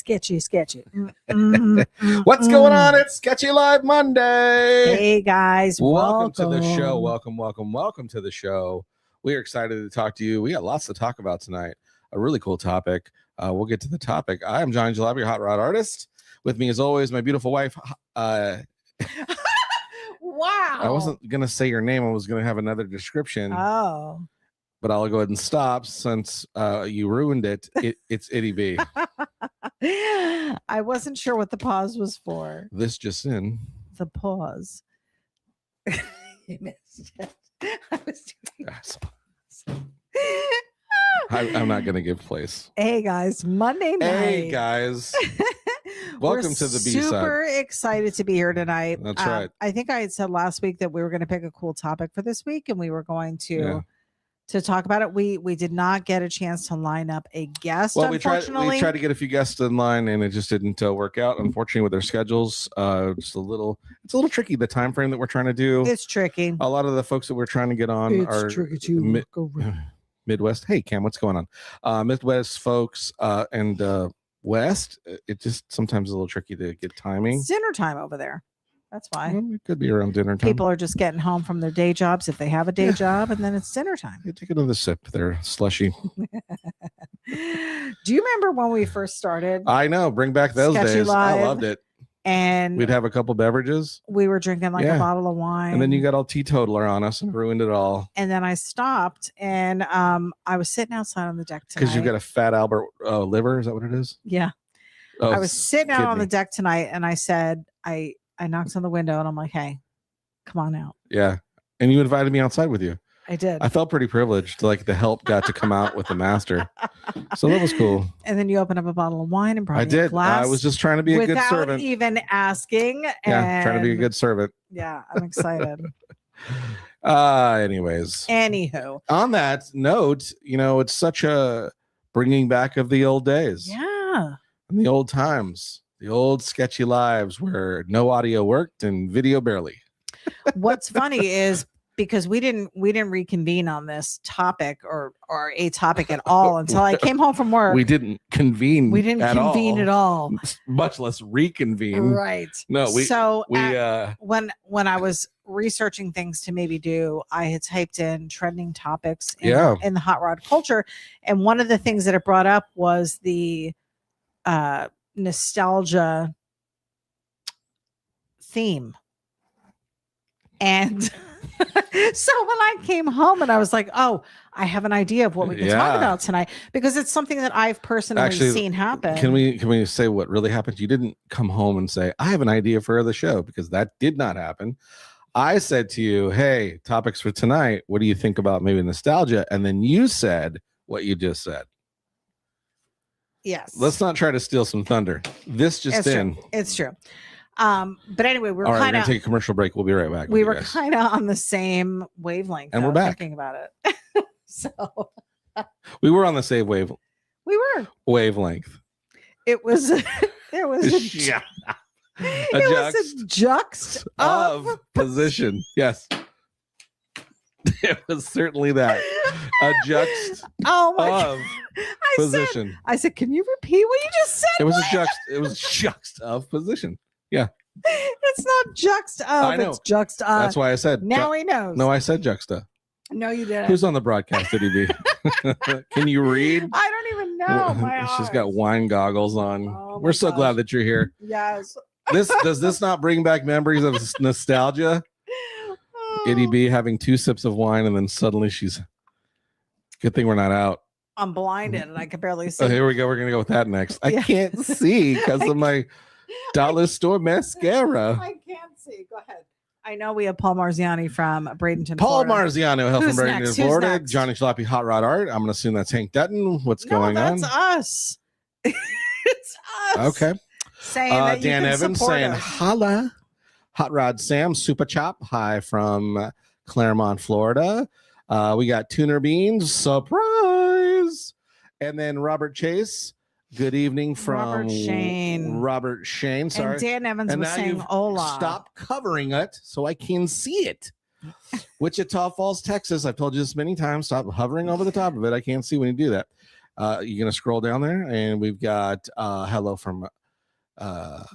sketchy. What's going on? It's Sketchy Live Monday. Hey guys, welcome to the show. Welcome to the show. We are excited to talk to you. We got lots to talk about tonight. A really cool topic. We'll get to the topic. I am Johnny Jalabia, your hot rod artist. With me, as always, my beautiful wife. Wow. I wasn't gonna say your name. I was gonna have another description. Oh. But I'll go ahead and stop since you ruined it. It's Itty B. I wasn't sure what the pause was for. This just in. The pause. You missed it. I was doing I'm not going to give place. Hey guys, Monday night. Hey guys. Welcome to the B-side. Super excited to be here tonight. That's right. I think I had said last week that we were going to pick a cool topic for this week and we were going to talk about it. We did not get a chance to line up a guest. Well, unfortunately. we tried to get a few guests in line and it just didn't work out. Unfortunately, with their schedules, it's a little tricky. The time frame that we're trying to do. It's tricky. A lot of the folks that we're trying to get on are tricky too. Midwest. Hey Cam, what's going on? Midwest folks and West. It just sometimes is a little tricky to get timing. It's dinner time over there. That's why. Well, it could be around dinner time. People are just getting home from their day jobs if they have a day job, and then it's dinner time. You take another sip there, slushy. Do you remember when we first started? I know. Bring back those Sketchy days. Live, I loved it. And we'd have a couple beverages. We were drinking like a bottle of wine. And then you got all teetotaler on us and ruined it all. And then I stopped and I was sitting outside on the deck tonight. Because you got a fat Albert liver. Is that what it is? Yeah. Oh, I was sitting out on the deck tonight and I said, I knocked on the window and I'm like, hey, come on out. Yeah. And you invited me outside with you. I did. I felt pretty privileged. Like the help got to come out with the master. So that was cool. And then you opened up a bottle of wine and brought me a glass. I was just trying to be a good servant. Without even asking. Yeah, trying to be a good servant. Yeah, I'm excited. Anyways. Anywho. On that note, it's such a bringing back of the old days. Yeah. And the old times. The old sketchy lives where no audio worked and video barely. What's funny is because we didn't reconvene on this topic or a topic at all until I came home from work. We didn't convene. We didn't convene at all. Much less reconvene. Right. No, when I was researching things to maybe do, I had typed in trending topics in the hot rod culture. And one of the things that it brought up was the nostalgia theme. And so when I came home and I was like, oh, I have an idea of what we can talk about tonight because it's something that I've personally seen happen. Can we say what really happened? You didn't come home and say, I have an idea for the show because that did not happen. I said to you, hey, topics for tonight. What do you think about maybe nostalgia? And then you said what you just said. Yes. Let's not try to steal some thunder. This just in. It's true. But anyway, we're going to take a commercial break. We'll be right back. We were kind of on the same wavelength. And we're back. Thinking about it. So we were on the same We were. Wavelength. It was there was a juxt of position. Yes. It was certainly that. A juxt of position. I said, can you repeat what you just said? It was it was juxt of position. Yeah. It's not juxt of. I know. It's juxt of. That's why I said. Now he knows. No, I said juxta. No, you didn't. Who's on the broadcast, Did he be? Can you read? I don't even know. She's got wine goggles on. We're so glad that you're here. Yes. Does this not bring back memories of nostalgia? Itty B having 2 sips of wine and then suddenly she's. Good thing we're not out. I'm blinded and I can barely see. Oh, here we go. We're gonna go with that next. I can't see because of my dollar store mascara. I can't see. Go ahead. I know we have Paul Marziani from Bradenton, Paul Florida. Marziano, hail from Bradenton, Florida. Johnny Jalopy, Hot Rod Art. I'm going to assume that's Hank Dutton. What's going on? That's us. It's us. Okay. Saying that Dan you can Evans saying, holla. Hot Rod Sam, Super Chop. Hi from Claremont, Florida. We got Tuner Beans. Surprise. And then Robert Chase. Good evening from Robert Shane. Sorry. And Dan Evans was saying hola. Stop covering it so I can see it. Wichita Falls, Texas. I've told you this many times. Stop hovering over the top of it. I can't see when you do that. You're gonna scroll down there, and we've got hello from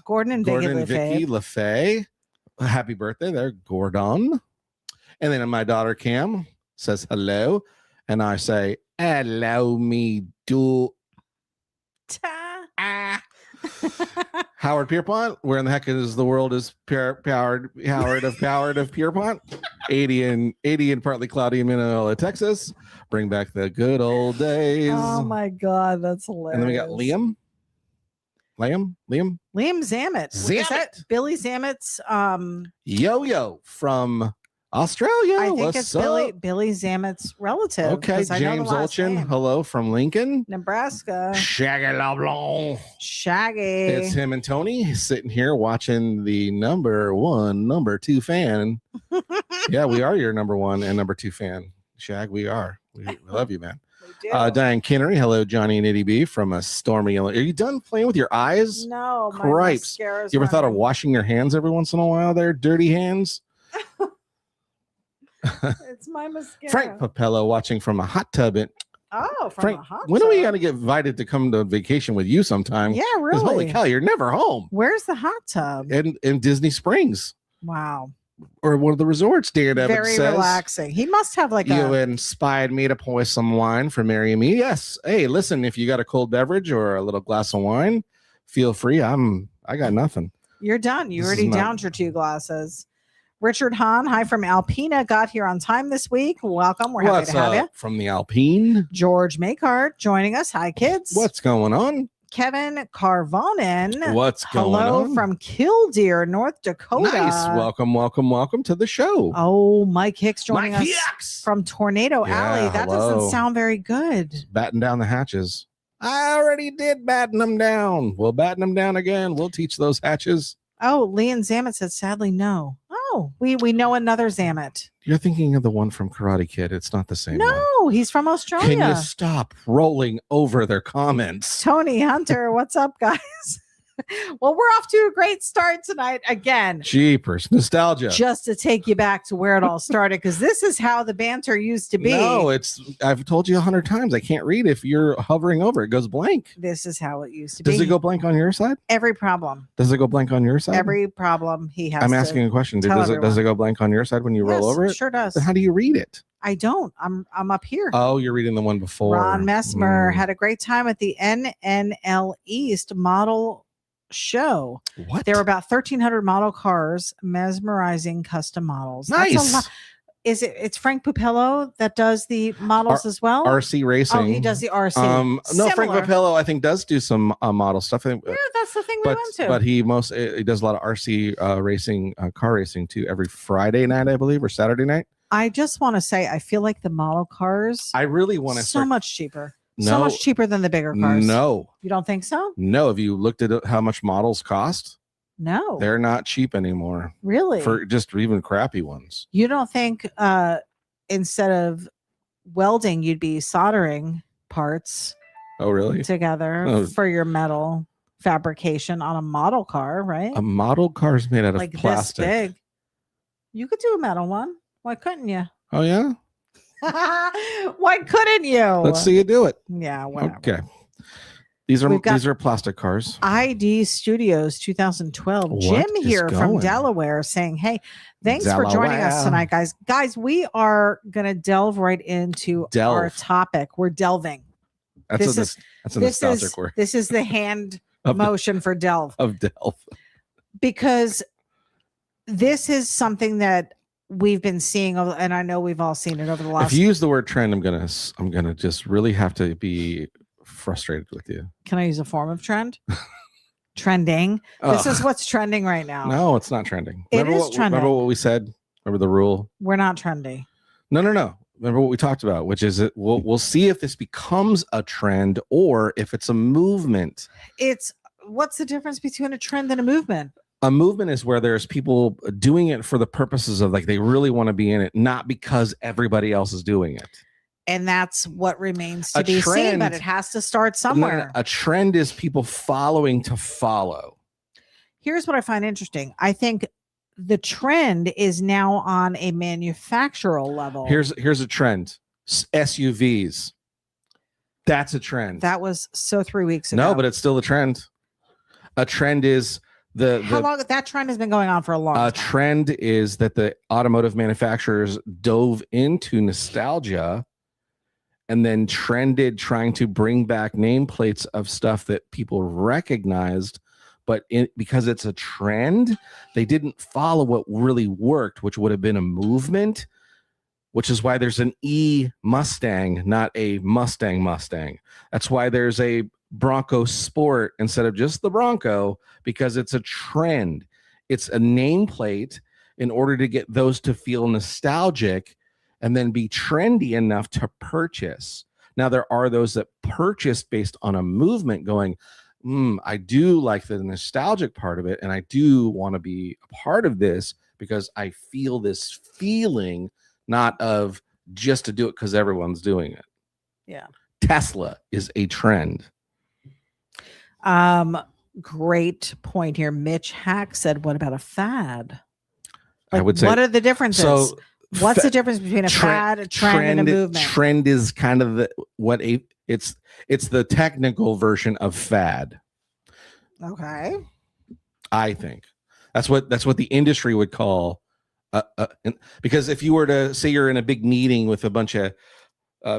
Gordon and Vicky LaFay. Happy birthday there, Gordon. And then my daughter Cam says hello, and I say hello me do. Howard Pierpont, where in the heck is the world is Howard of Pierpont? 80 and partly cloudy in Minnesota, Texas. Bring back the good old days. Oh my God, that's hilarious. And then we got Liam Zammit. Billy Zammit's Yo-Yo from Australia. I think it's Billy Zammit's relative. Okay, James Olchin, hello from Lincoln, Nebraska. Shaggy LeBlanc. Shaggy. It's him and Tony. He's sitting here watching the number 2 fan. Yeah, we are your number 1 and number 2 fan. Shag, we are. We love you, man. Diane Kinnery, hello, Johnny and Eddie B from a stormy. Are you done playing with your eyes? No, Cripes. You ever thought of washing your hands every once in a while? There, dirty hands. It's my mascara. Frank Papello watching from a hot tub. Frank, when are we going to get invited to come to vacation with you sometime? Yeah, really. Holy cow, you're never home. Where's the hot tub? In Disney Springs. Wow. Or one of the resorts, Dan Evans Very says. relaxing. He must have You inspired me to pour some wine for Mary and me. Yes. Hey, listen, if you got a cold beverage or a little glass of wine, feel free. I got nothing. You're done. You already downed your 2 glasses. Richard Hahn, hi from Alpena, got here on time this week. Welcome. We're happy to have you. From the Alpine. George Makart joining us. Hi, kids. What's going on? Kevin Carvonen. What's going on? Hello from Killdeer, North Dakota. Nice. Welcome to the show. Oh, Mike Hicks joining us from Tornado Alley. That doesn't sound very good. Batten down the hatches. I already did batten them down. We'll batten them down again. We'll teach those hatches. Oh, Leon Zammit said, sadly, no. Oh, we know another Zammit. You're thinking of the one from Karate Kid. It's not the same No, one. He's from Australia. Can you stop rolling over their comments? Tony Hunter, what's up, guys? Well, we're off to a great start tonight again. Jeepers, nostalgia. Just to take you back to where it all started, because this is how the banter used to be. No, I've told you 100 times. I can't read if you're hovering over. It goes blank. This is how it used to be. Does it go blank on your side? Every problem. Does it go blank on your side? Every problem he has. I'm asking a question. Does it go blank on your side when you roll over it? Sure does. Then how do you read it? I don't. I'm up here. Oh, you're reading the one before. Ron Messmer had a great time at the NNL East model show. What? There were about 1,300 model cars, mesmerizing custom models. Nice. That's a lot. It's Frank Pupello that does the models as well? RC racing. Oh, he does the RC. No, Frank Pupello I think does do some model stuff. Yeah, that's the thing we went to. But he does a lot of RC racing, car racing too, every Friday night, I believe, or Saturday night. I just want to say, I feel like the model cars. I really want to much cheaper. No, so much cheaper than the bigger cars. No. You don't think so? No. Have you looked at how much models cost? No. They're not cheap anymore. Really? For just even crappy ones. You don't think instead of welding, you'd be soldering parts together for your metal fabrication on a model car, right? A model car is made out of plastic. This big. You could do a metal one. Why couldn't you? Oh, yeah? Why couldn't you? Let's see you do it. Yeah, whatever. Okay. These are plastic cars. ID Studios 2012. Jim here from Delaware saying, hey, thanks for joining us tonight, guys. Guys, we are going to delve right into our topic. We're delving. That's a nostalgic word. This is the hand motion for delve. Of delve. Because this is something that we've been seeing, and I know we've all seen it over the last. If you use the word trend, I'm gonna just really have to be frustrated with you. Can I use a form of trend? Trending. This is what's trending right now. No, it's not trending. Trending. Remember what we said? Remember the rule? We're not trendy. No. Remember what we talked about, which is we'll see if this becomes a trend or if it's a movement. What's the difference between a trend and a movement? A movement is where there's people doing it for the purposes of they really want to be in it, not because everybody else is doing it. And that's what remains to be seen, but it has to start somewhere. A trend is people following to follow. Here's what I find interesting. I think the trend is now on a manufactural level. Here's a trend. SUVs. That's a trend. That was 3 weeks ago. No, but it's still a trend. A trend is how long that trend has been going on for a long time. A trend is that the automotive manufacturers dove into nostalgia and then trended trying to bring back nameplates of stuff that people recognized, but because it's a trend, they didn't follow what really worked, which would have been a movement, which is why there's an E Mustang, not a Mustang. That's why there's a Bronco Sport instead of just the Bronco, because it's a trend. It's a nameplate in order to get those to feel nostalgic and then be trendy enough to purchase. Now, there are those that purchase based on a movement going, I do like the nostalgic part of it, and I do want to be a part of this because I feel this feeling, not of just to do it because everyone's doing it. Yeah. Tesla is a trend. Great point here. Mitch Hack said, what about a fad? I would say, what are the differences? So what's the difference between a fad, a trend, and a movement? Trend is kind of it's the technical version of fad. Okay. I think that's what the industry would call because if you were to say you're in a big meeting with a bunch of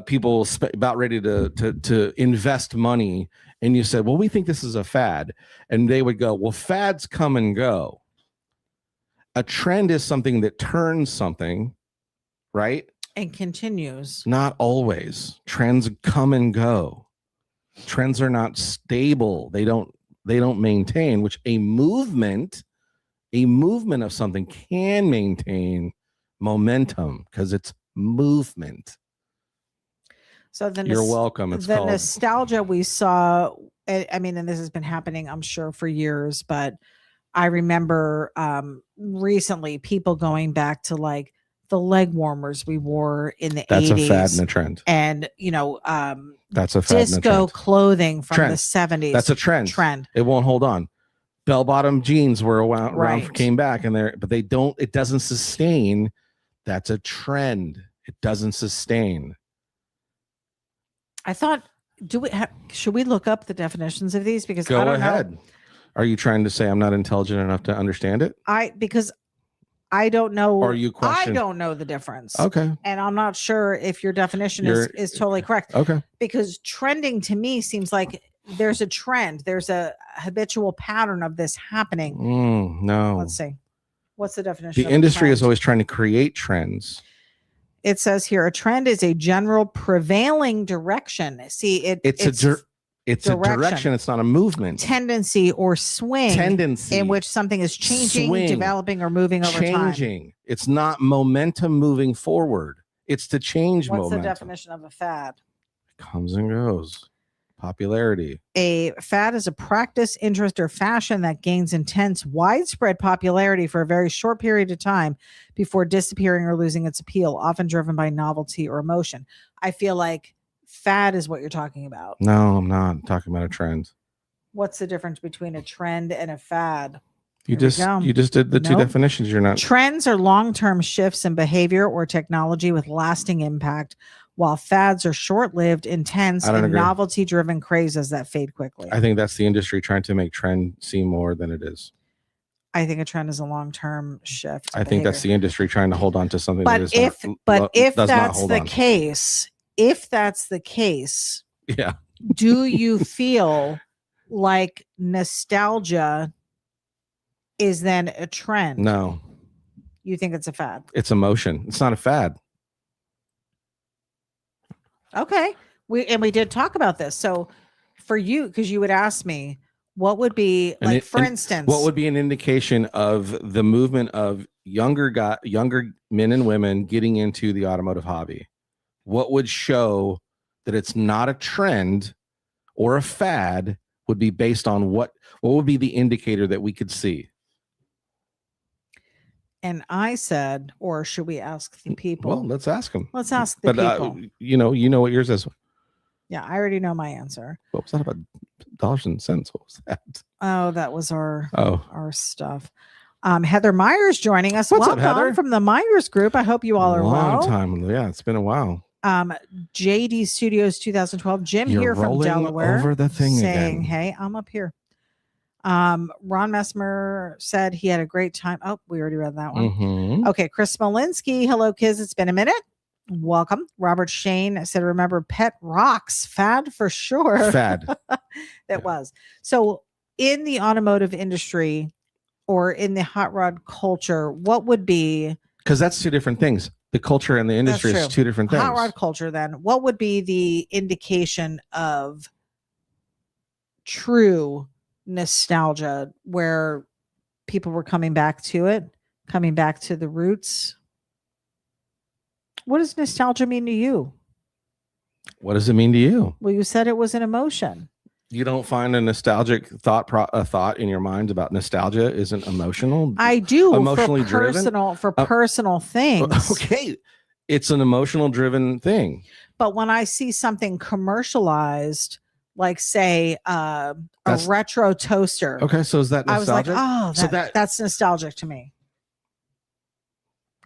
people about ready to invest money, and you said, well, we think this is a fad, and they would go, well, fads come and go. A trend is something that turns something, right? And continues. Not always. Trends come and go. Trends are not stable. They don't maintain, which a movement of something can maintain momentum because it's movement. So you're welcome. It's the called nostalgia we saw. I mean, and this has been happening, I'm sure, for years, but I remember recently people going back to like the leg warmers we wore in the 80s. That's a fad and a trend. And, that's a fad disco and a trend. clothing from trend. the 70s. That's a trend. It won't hold on. Bell-bottom jeans were around, came back, but it doesn't sustain. That's a trend. It doesn't sustain. I thought, should we look up the definitions of these? Because Go I don't ahead. know. Are you trying to say I'm not intelligent enough to understand it? Because I don't know. Or you question? I don't know the difference. Okay. And I'm not sure if your definition is totally correct. Okay. Because trending to me seems like there's a trend. There's a habitual pattern of this happening. No. Let's see. What's the definition? The industry is always trying to create trends. It says here, a trend is a general prevailing direction. See, it's a direction. It's not a movement. Tendency or swing. In which something is changing, developing, or moving over time. It's not momentum moving forward. It's to change momentum. What's the definition of a fad? It comes and goes. Popularity. A fad is a practice, interest, or fashion that gains intense, widespread popularity for a very short period of time before disappearing or losing its appeal, often driven by novelty or emotion. I feel like fad is what you're talking about. No, I'm not I'm talking about a trend. What's the difference between a trend and a fad? You just did the two definitions. You're not. Trends are long-term shifts in behavior or technology with lasting impact, while fads are short-lived, intense, and novelty-driven crazes that fade quickly. I think that's the industry trying to make trend seem more than it is. I think a trend is a long-term shift. I think that's the industry trying to hold on to something. But if that's the case, yeah. Do you feel like nostalgia is then a trend? No. You think it's a fad? It's emotion. It's not a fad. Okay. We did talk about this. So for you, because you would ask me, what would be for instance, what would be an indication of the movement of younger men and women getting into the automotive hobby? What would show that it's not a trend or a fad would be based on what would be the indicator that we could see? And I said, or should we ask the people? Well, let's ask them. Let's ask the people. You know what yours is. Yeah, I already know my answer. What was that about? Dollars and cents? What was that? Oh, that was our stuff. Heather Myers joining us. What's Welcome up, Heather? From the Myers Group. I hope you all are well. Long time. Yeah, it's been a while. JD Studios 2012. Jim here from Delaware. Over the thing saying, again. hey, I'm up here. Ron Messmer said he had a great time. Oh, we already read that one. Mm-hmm. Okay, Chris Smolinski. Hello, kids. It's been a minute. Welcome. Robert Shane said, remember Pet Rocks. Fad for sure. Fad. That was. So in the automotive industry or in the hot rod culture, what would be... Because that's two different things. The culture and the industry is two different things. Hot rod culture, then, what would be the indication of true nostalgia where people were coming back to it, coming back to the roots? What does nostalgia mean to you? What does it mean to you? Well, you said it was an emotion. You don't find a nostalgic thought in your mind about nostalgia isn't emotional? I do. Emotionally for personal things. Okay. It's an emotional driven thing. But when I see something commercialized, like say a retro toaster. Okay. So is that nostalgic? I was like, oh, that's nostalgic to me.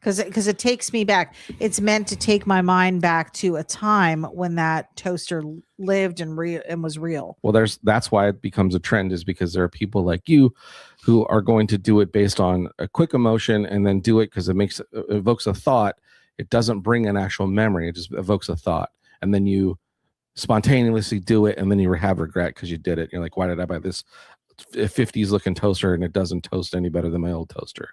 Because it takes me back. It's meant to take my mind back to a time when that toaster lived and was real. Well, that's why it becomes a trend, is because there are people like you who are going to do it based on a quick emotion and then do it because it evokes a thought. It doesn't bring an actual memory. It just evokes a thought. And then you spontaneously do it and then you have regret because you did it. You're like, why did I buy this 50s looking toaster and it doesn't toast any better than my old toaster?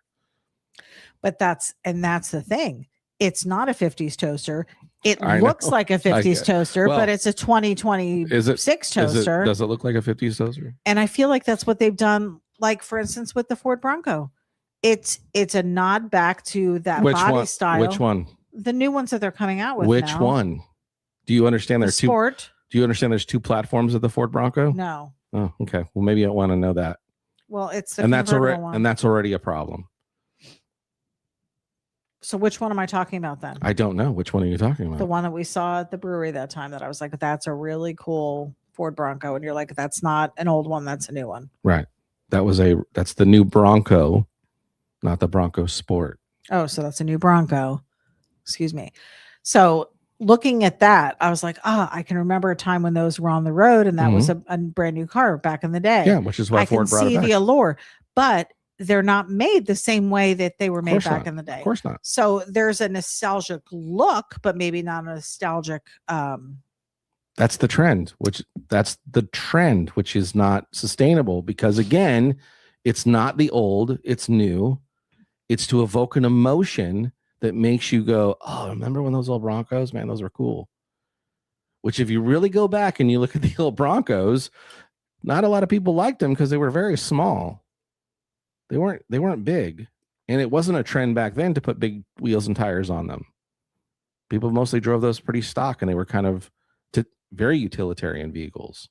But that's the thing. It's not a 50s toaster. It looks like a 50s toaster, but it's a 2026 toaster. Does it look like a 50s toaster? And I feel like that's what they've done. Like, for instance, with the Ford Bronco, it's a nod back to that body style. Which one? The new ones that they're coming out with. Which one? Do you understand there's two? Sport. Do you understand there's two platforms of the Ford Bronco? No. Oh, okay. Well, maybe I want to know that. Well, it's and that's already a problem. So which one am I talking about then? I don't know. Which one are you talking about? The one that we saw at the brewery that time that I was like, that's a really cool Ford Bronco. And you're like, that's not an old one. That's a new one. Right. That's the new Bronco, not the Bronco Sport. Oh, so that's a new Bronco. Excuse me. So looking at that, I was like, I can remember a time when those were on the road and that was a brand new car back in the day. Yeah, which is why Ford brought it back. I can see the allure, but they're not made the same way that they were made back in the day. Of course not. So there's a nostalgic look, but maybe not a nostalgic. That's the trend, which is not sustainable because, again, it's not the old, it's new. It's to evoke an emotion that makes you go, oh, remember when those old Broncos, man, those were cool. Which, if you really go back and you look at the old Broncos, not a lot of people liked them because they were very small. They weren't big, and it wasn't a trend back then to put big wheels and tires on them. People mostly drove those pretty stock, and they were kind of very utilitarian vehicles.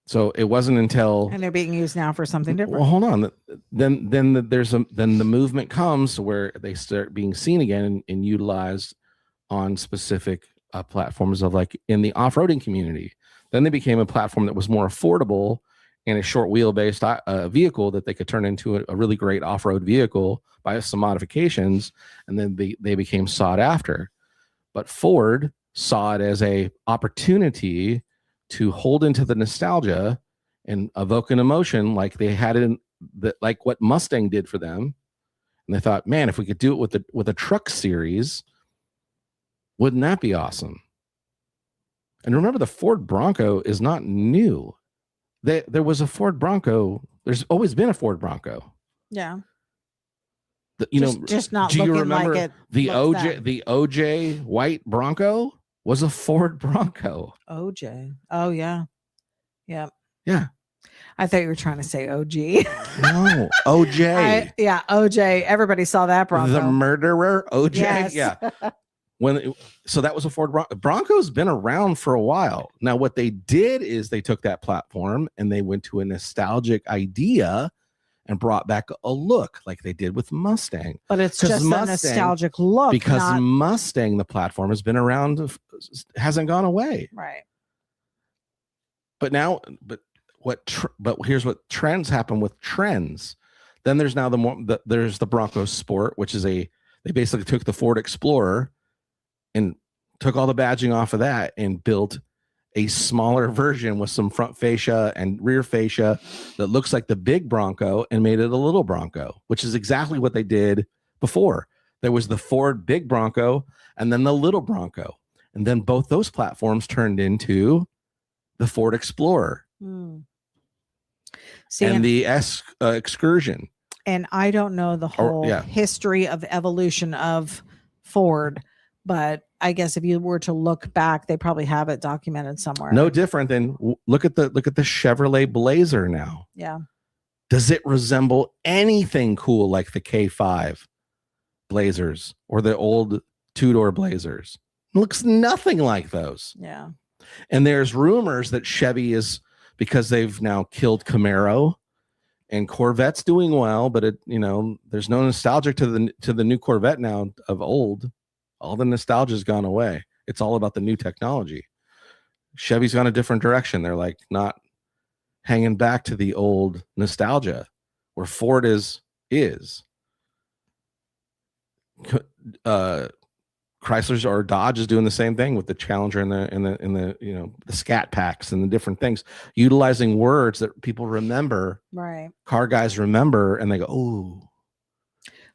So it wasn't until, and they're being used now for something different. Well, hold on. Then the movement comes to where they start being seen again and utilized on specific platforms of, like, in the off-roading community. Then they became a platform that was more affordable and a short wheelbase vehicle that they could turn into a really great off-road vehicle by some modifications, and then they became sought after. But Ford saw it as a opportunity to hold into the nostalgia and evoke an emotion like they had like what Mustang did for them. And they thought, man, if we could do it with a truck series, wouldn't that be awesome? And remember, the Ford Bronco is not new. There was a Ford Bronco. There's always been a Ford Bronco. Yeah. Just not. Do you looking remember like it the OJ? Then. The OJ white Bronco was a Ford Bronco. OJ. Oh yeah. Yeah. Yeah. I thought you were trying to say OG. No, OJ. OJ. Everybody saw that Bronco. The murderer, OJ. Yes. Yeah. So that was a Ford Bronco. Bronco's been around for a while. Now, what they did is they took that platform and they went to a nostalgic idea and brought back a look like they did with Mustang. But it's just a nostalgic look. Because Mustang, the platform, has been around, hasn't gone away. Right. But here's what trends happen with trends. Then there's now there's the Bronco Sport, which is they basically took the Ford Explorer and took all the badging off of that and built a smaller version with some front fascia and rear fascia that looks like the big Bronco and made it a little Bronco, which is exactly what they did before. There was the Ford big Bronco and then the little Bronco. And then both those platforms turned into the Ford Explorer and the Excursion. And I don't know the whole history of evolution of Ford, but I guess if you were to look back, they probably have it documented somewhere. No different than look at the Chevrolet Blazer now. Yeah. Does it resemble anything cool like the K5 Blazers or the old two-door Blazers? It looks nothing like those. Yeah. And there's rumors that Chevy is, because they've now killed Camaro, and Corvette's doing well, but there's no nostalgia to the new Corvette now of old. All the nostalgia has gone away. It's all about the new technology. Chevy's gone a different direction. They're like not hanging back to the old nostalgia where Ford is. Chrysler's or Dodge is doing the same thing with the Challenger and the the Scat Packs and the different things, utilizing words that people remember, right? Car guys remember, and they go, "Oh."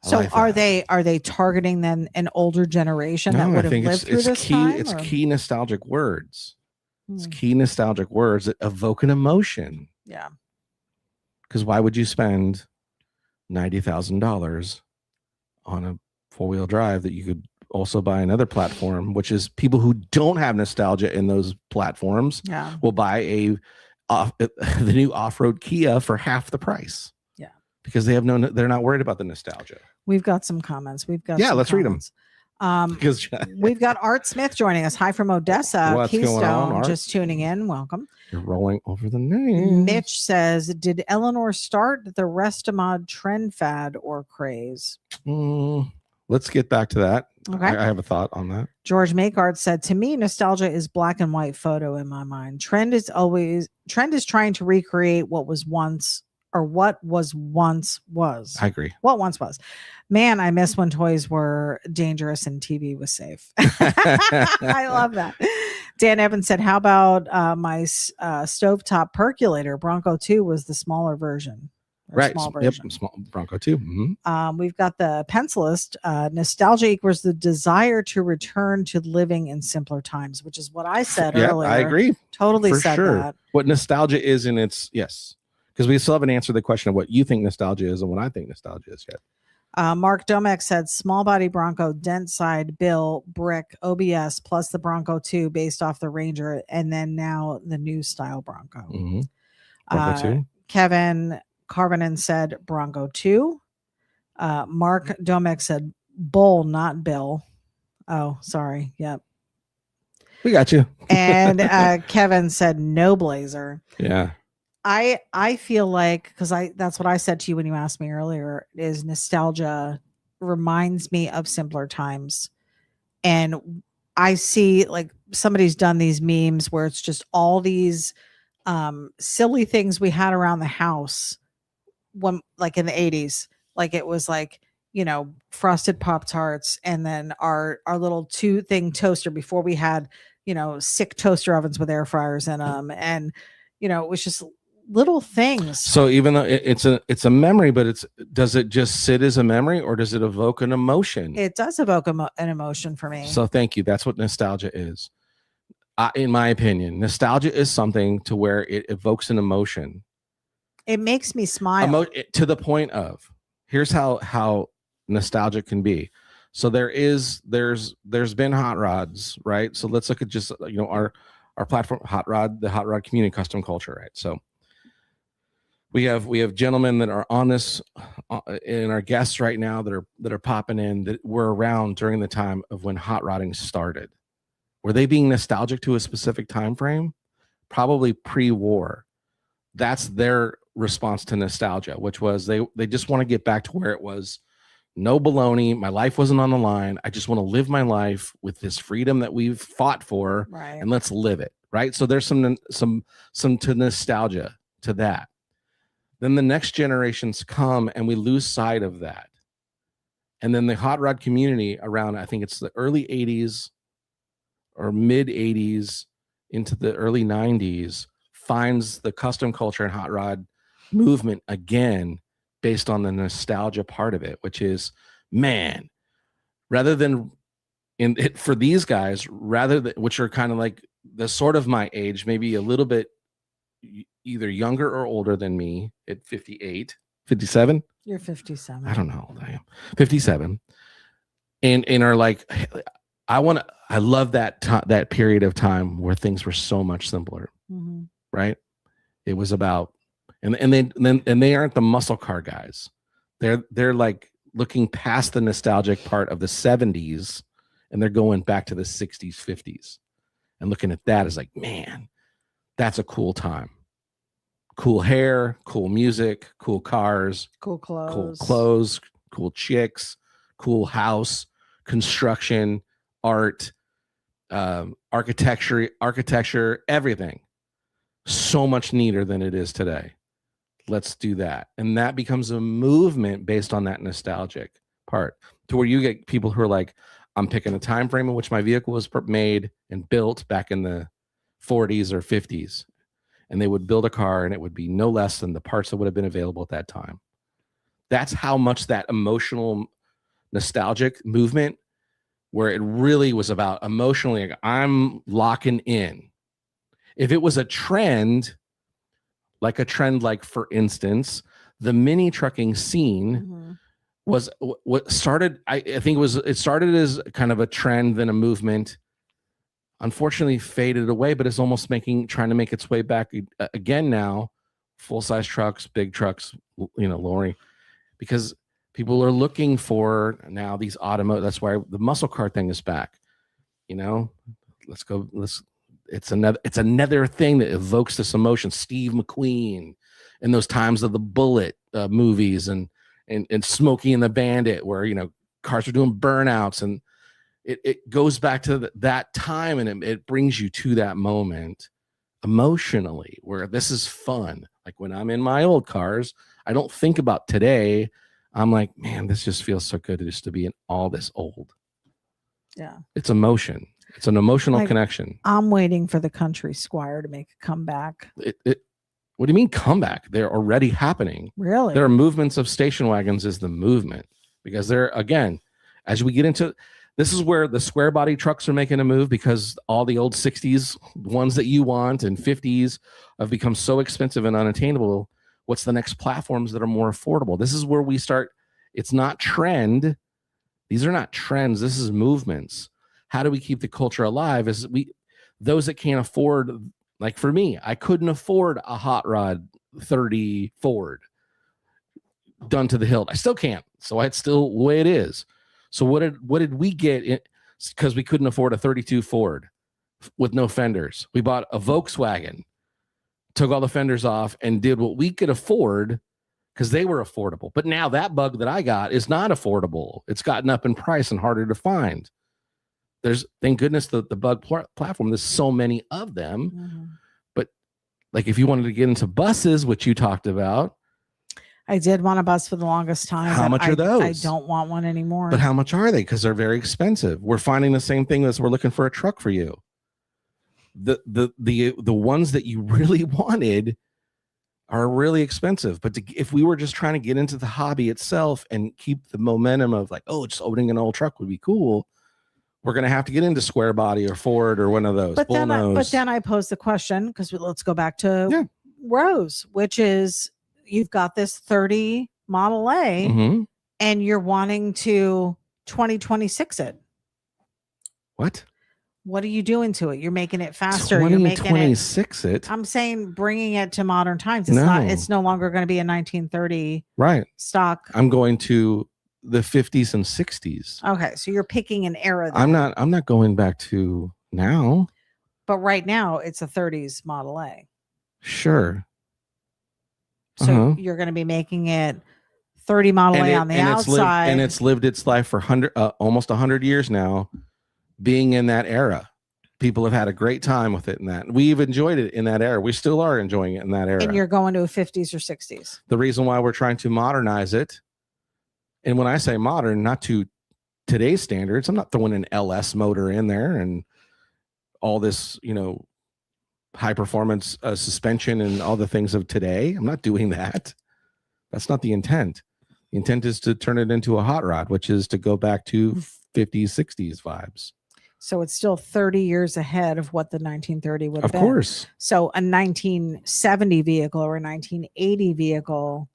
So are they targeting then an older generation that would have lived through this time? It's key nostalgic words. It's key nostalgic words that evoke an emotion. Yeah. Because why would you spend $90,000 on a 4-wheel drive that you could also buy another platform, which is people who don't have nostalgia in those platforms will buy the new off-road Kia for half the price. Yeah. Because they're not worried about the nostalgia. We've got some comments. Let's read them. We've got Art Smith joining us. Hi from Odessa. What's Keystone, going on, Art? Just tuning in. Welcome. You're rolling over the name. Mitch says, did Eleanor start the Restamod trend fad or craze? Let's get back to that. Okay. I have a thought on that. George Makart said, to me, nostalgia is black and white photo in my mind. Trend is trying to recreate what was once was. I agree. What once was. Man, I miss when toys were dangerous and TV was safe. I love that. Dan Evans said, how about my stovetop percolator? Bronco 2 was the smaller version. Right. Small version. Yep. Small Bronco 2. Mm-hmm. We've got the pencilist. Nostalgia equals the desire to return to living in simpler times, which is what I said earlier. I agree. Totally said that. What nostalgia is in its, yes. Because we still haven't answered the question of what you think nostalgia is and what I think nostalgia is yet. Mark Domek said small body Bronco, dent side, bill, brick, OBS, plus the Bronco 2 based off the Ranger, and then now the new style Bronco. Mm-hmm. Bronco 2. Kevin Carvinen said Bronco 2. Mark Domek said Bull, not Bill. Oh, sorry. Yep. We got you. And Kevin said no Blazer. Yeah. I feel like, because that's what I said to you when you asked me earlier, is nostalgia reminds me of simpler times. And I see like somebody's done these memes where it's just all these silly things we had around the house when, like in the 80s, like it was like, frosted Pop-Tarts and then our little 2-thing toaster before we had, sick toaster ovens with air fryers in them. And, it was just little things. So even though it's a memory, but does it just sit as a memory or does it evoke an emotion? It does evoke an emotion for me. So thank you. That's what nostalgia is. In my opinion, nostalgia is something to where it evokes an emotion. It makes me smile. To the point of, here's how nostalgic can be. So there's been hot rods, right? So let's look at just our platform, the hot rod community, custom culture, right? So we have gentlemen that are on this and our guests right now that are popping in that were around during the time of when hot rodding started. Were they being nostalgic to a specific time frame? Probably pre-war. That's their response to nostalgia, which was they just want to get back to where it was. No baloney. My life wasn't on the line. I just want to live my life with this freedom that we've fought for, right, and let's live it. Right. So there's some to nostalgia to that. Then the next generations come and we lose sight of that. And then the hot rod community around, I think it's the early 80s or mid 80s into the early 90s finds the custom culture and hot rod movement again based on the nostalgia part of it, which is, man, rather than for these guys, which are kind of like the sort of my age, maybe a little bit either younger or older than me at 58, 57. You're 57. I don't know how old I am. 57. And are like, I love that period of time where things were so much simpler. Mm-hmm. Right? It was about, and they aren't the muscle car guys. They're like looking past the nostalgic part of the 70s, and they're going back to the 60s, 50s, and looking at that as like, man, that's a cool time. Cool hair, cool music, cool cars, cool clothes, cool chicks, cool house, construction, art, architecture, everything. So much neater than it is today. Let's do that. And that becomes a movement based on that nostalgic part, to where you get people who are like, I'm picking a time frame in which my vehicle was made and built back in the 40s or 50s. And they would build a car and it would be no less than the parts that would have been available at that time. That's how much that emotional nostalgic movement, where it really was about emotionally, like, I'm locking in. If it was a trend, like for instance, the mini trucking scene was what started. I think it started as kind of a trend, then a movement. Unfortunately, faded away, but it's almost trying to make its way back again now. Full size trucks, big trucks, lorry, because people are looking for now these automotive. That's why the muscle car thing is back. Let's go. It's another thing that evokes this emotion. Steve McQueen and those times of the Bullet movies and Smokey and the Bandit, where cars are doing burnouts, and it goes back to that time, and it brings you to that moment emotionally, where this is fun. Like when I'm in my old cars, I don't think about today. I'm like, man, this just feels so good just to be in all this old. Yeah, it's emotion. It's an emotional connection. I'm waiting for the Country Squire to make a comeback. What do you mean comeback? They're already happening. Really? There are movements of station wagons is the movement, because they're, again, as we get into, this is where the square body trucks are making a move, because all the old 60s ones that you want and 50s have become so expensive and unattainable. What's the next platforms that are more affordable? This is where we start. It's not trend. These are not trends. This is movements. How do we keep the culture alive? Those that can't afford, like for me, I couldn't afford a hot rod 30 Ford done to the hilt. I still can't. So it's still the way it is. So what did we get? Because we couldn't afford a 32 Ford with no fenders. We bought a Volkswagen, took all the fenders off, and did what we could afford, because they were affordable. But now that bug that I got is not affordable. It's gotten up in price and harder to find. There's, thank goodness, the bug platform. There's so many of them. Mm-hmm. But like, if you wanted to get into buses, which you talked about, I did want a bus for the longest time. How much are those? I don't want one anymore. But how much are they? Because they're very expensive. We're finding the same thing as we're looking for a truck for you. The ones that you really wanted are really expensive. But if we were just trying to get into the hobby itself and keep the momentum of like, oh, just owning an old truck would be cool, we're going to have to get into square body or Ford or one of those. But then I pose the question, because let's go back to Rose, which is, you've got this 30 Model A, and you're wanting to 2026 it. What are you doing to it? You're making it faster. You're making 26 it. I'm saying bringing it to modern times. It's no longer going to be a 1930 stock. I'm going to the 50s and 60s. Okay, so you're picking an era. Then. I'm not going back to now. But right now it's a 30s Model A. Sure. So you're going to be making it 30 Model A on the outside. It's lived its life for almost 100 years now, being in that era. People have had a great time with it in that. We've enjoyed it in that era. We still are enjoying it in that era. And you're going to a 50s or 60s. The reason why we're trying to modernize it, and when I say modern, not to today's standards, I'm not throwing an LS motor in there and all this, high performance suspension and all the things of today. I'm not doing that. That's not the intent. The intent is to turn it into a hot rod, which is to go back to 50s, 60s vibes. So it's still 30 years ahead of what the 1930 would have been. Of course. So a 1970 vehicle or a 1980 vehicle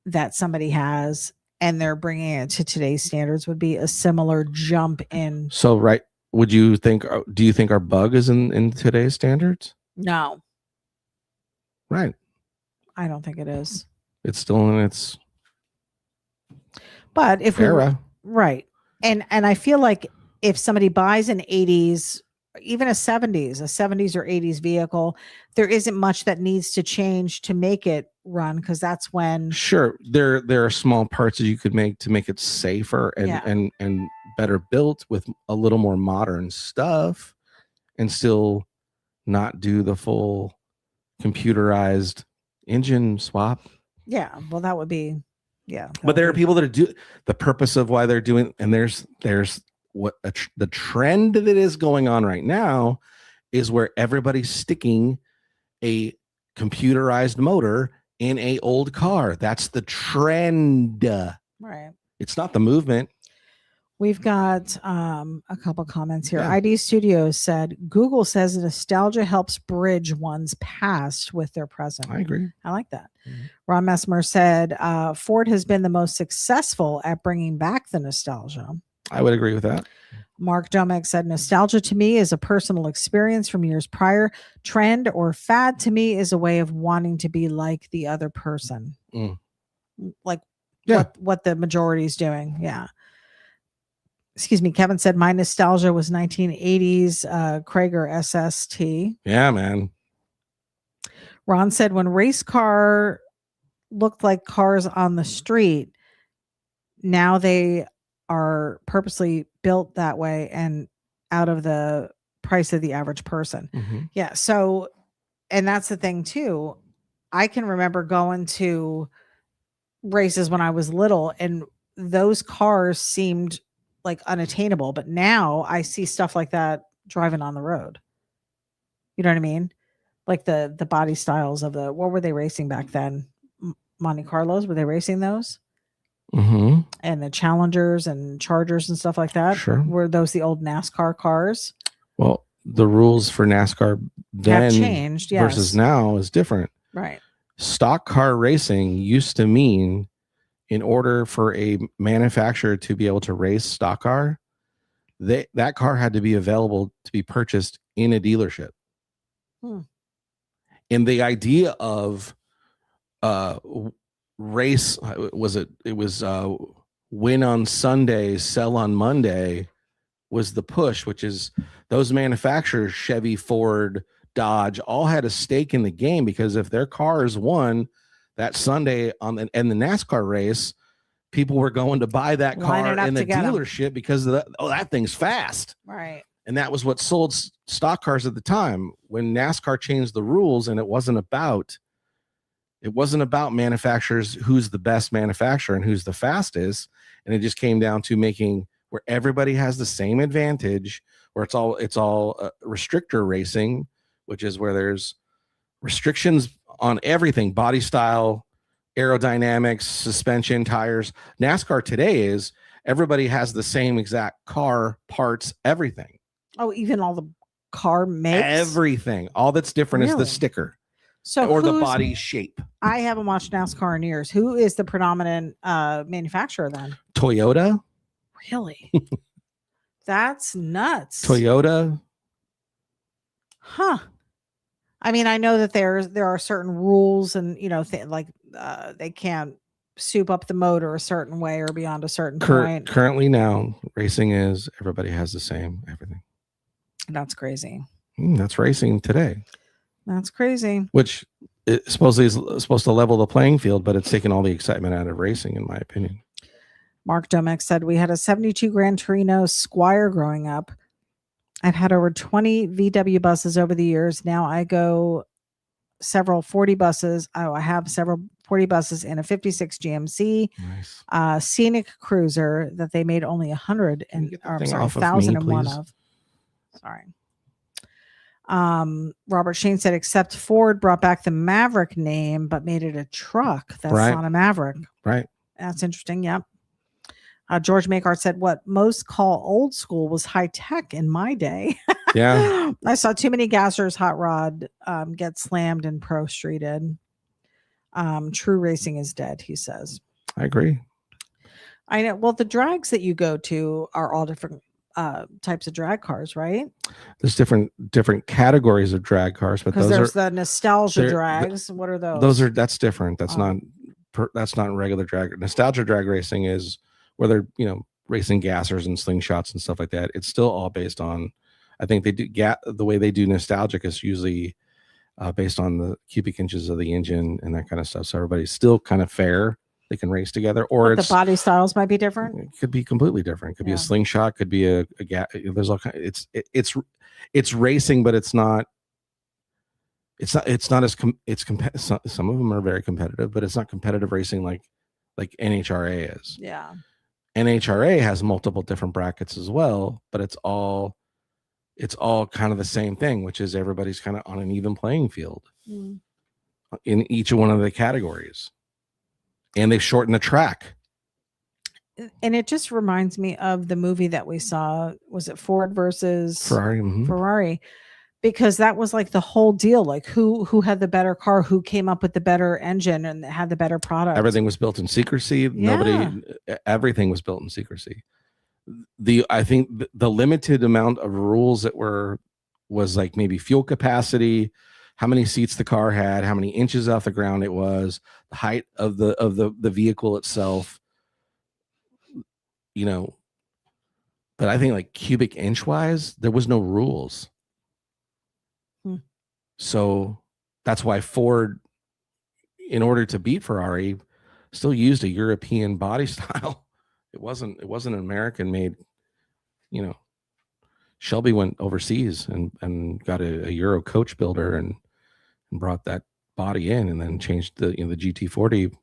that somebody has and they're bringing it to today's standards would be a similar jump in. So, right. Do you think our bug is in today's standards? No. Right. I don't think it is. It's still in its era. Right. And I feel like if somebody buys an 80s, even a 70s or 80s vehicle, there isn't much that needs to change to make it run, because that's when there are small parts that you could make to make it safer and better built with a little more modern stuff, and still not do the full computerized engine swap. Yeah, well, that would be But there are people that do the purpose of why they're doing, and there's what the trend that is going on right now is where everybody's sticking a computerized motor in a old car. That's the trend. Right. It's not the movement. We've got a couple comments here. ID Studios said, Google says nostalgia helps bridge one's past with their present. I agree. I like that. Mm-hmm. Ron Messmer said, Ford has been the most successful at bringing back the nostalgia. I would agree with that. Mark Domek said, nostalgia to me is a personal experience from years prior. Trend or fad to me is a way of wanting to be like the other person. Like what the majority is doing. Yeah. Excuse me. Kevin said, my nostalgia was 1980s Krager SST. Yeah, man. Ron said, when race car looked like cars on the street, now they are purposely built that way and out of the price of the average person. Mm-hmm. Yeah. So, and that's the thing too. I can remember going to races when I was little, and those cars seemed like unattainable, but now I see stuff like that driving on the road. You know what I mean? Like the body styles of what were they racing back then? Monte Carlos, were they racing those? Mm-hmm. And the Challengers and Chargers and stuff like that. Sure. Were those the old NASCAR cars? Well, the rules for NASCAR then have changed, yes, versus now is different. Right. Stock car racing used to mean, in order for a manufacturer to be able to race stock car, that car had to be available to be purchased in a dealership. And the idea of race was win on Sunday, sell on Monday was the push, which is those manufacturers, Chevy, Ford, Dodge, all had a stake in the game, because if their cars won that Sunday in the NASCAR race, people were going to buy that car in the dealership because of that thing's fast. Right. And that was what sold stock cars at the time. When NASCAR changed the rules, and it wasn't about manufacturers, who's the best manufacturer and who's the fastest. And it just came down to making where everybody has the same advantage, where it's all restrictor racing, which is where there's restrictions on everything: body style, aerodynamics, suspension, tires. NASCAR today is everybody has the same exact car, parts, everything. Oh, even all the car makes? Everything. All that's different is the sticker. Or the body shape. I haven't watched NASCAR in years. Who is the predominant manufacturer then? Toyota. Really? That's nuts. Toyota. Huh. I mean, I know that there are certain rules, and they can't soup up the motor a certain way or beyond a certain point. Currently now, racing is everybody has the same everything. That's crazy. That's racing today. That's crazy. Which supposedly is supposed to level the playing field, but it's taken all the excitement out of racing, in my opinion. Mark Domek said, we had a 72 Gran Torino Squire growing up. I've had over 20 VW buses over the years. Now I go several 40 buses. I have several 40 buses in a 56 GMC. Nice. Scenic Cruiser that they made only 1,001 of. Sorry. Robert Shane said, except Ford brought back the Maverick name, but made it a truck. That's not a Maverick. Right. That's interesting. Yep. George Makart said, what most call old school was high tech in my day. Yeah. I saw too many gassers hot rod get slammed and pro streeted. True racing is dead, he says. I agree. I know. Well, the drags that you go to are all different types of drag cars, right? There's different categories of drag cars, but those there's the nostalgia drags. What are those? That's different. That's not regular drag. Nostalgia drag racing is where they're racing gassers and slingshots and stuff like that. It's still all based on, I think they do the way they do nostalgic is usually based on the cubic inches of the engine and that kind of stuff. So everybody's still kind of fair. They can race together, or the body styles might be different. It could be completely different. It could be a slingshot, could be a there's all kind. It's racing, but it's not as some of them are very competitive, but it's not competitive racing like NHRA is. Yeah. NHRA has multiple different brackets as well, but it's all kind of the same thing, which is everybody's kind of on an even playing field in each one of the categories. And they shorten the track. And it just reminds me of the movie that we saw. Was it Ford versus Ferrari? Mm-hmm. Ferrari. Because that was like the whole deal. Like who had the better car, who came up with the better engine and had the better product. Everything was built in secrecy. Yeah. Everything was built in secrecy. I think the limited amount of rules that was like maybe fuel capacity, how many seats the car had, how many inches off the ground it was, the height of the vehicle itself, but I think like cubic inch wise, there was no rules. So that's why Ford, in order to beat Ferrari, still used a European body style. It wasn't an American made, Shelby went overseas and got a Euro coach builder and brought that body in and then changed the GT40.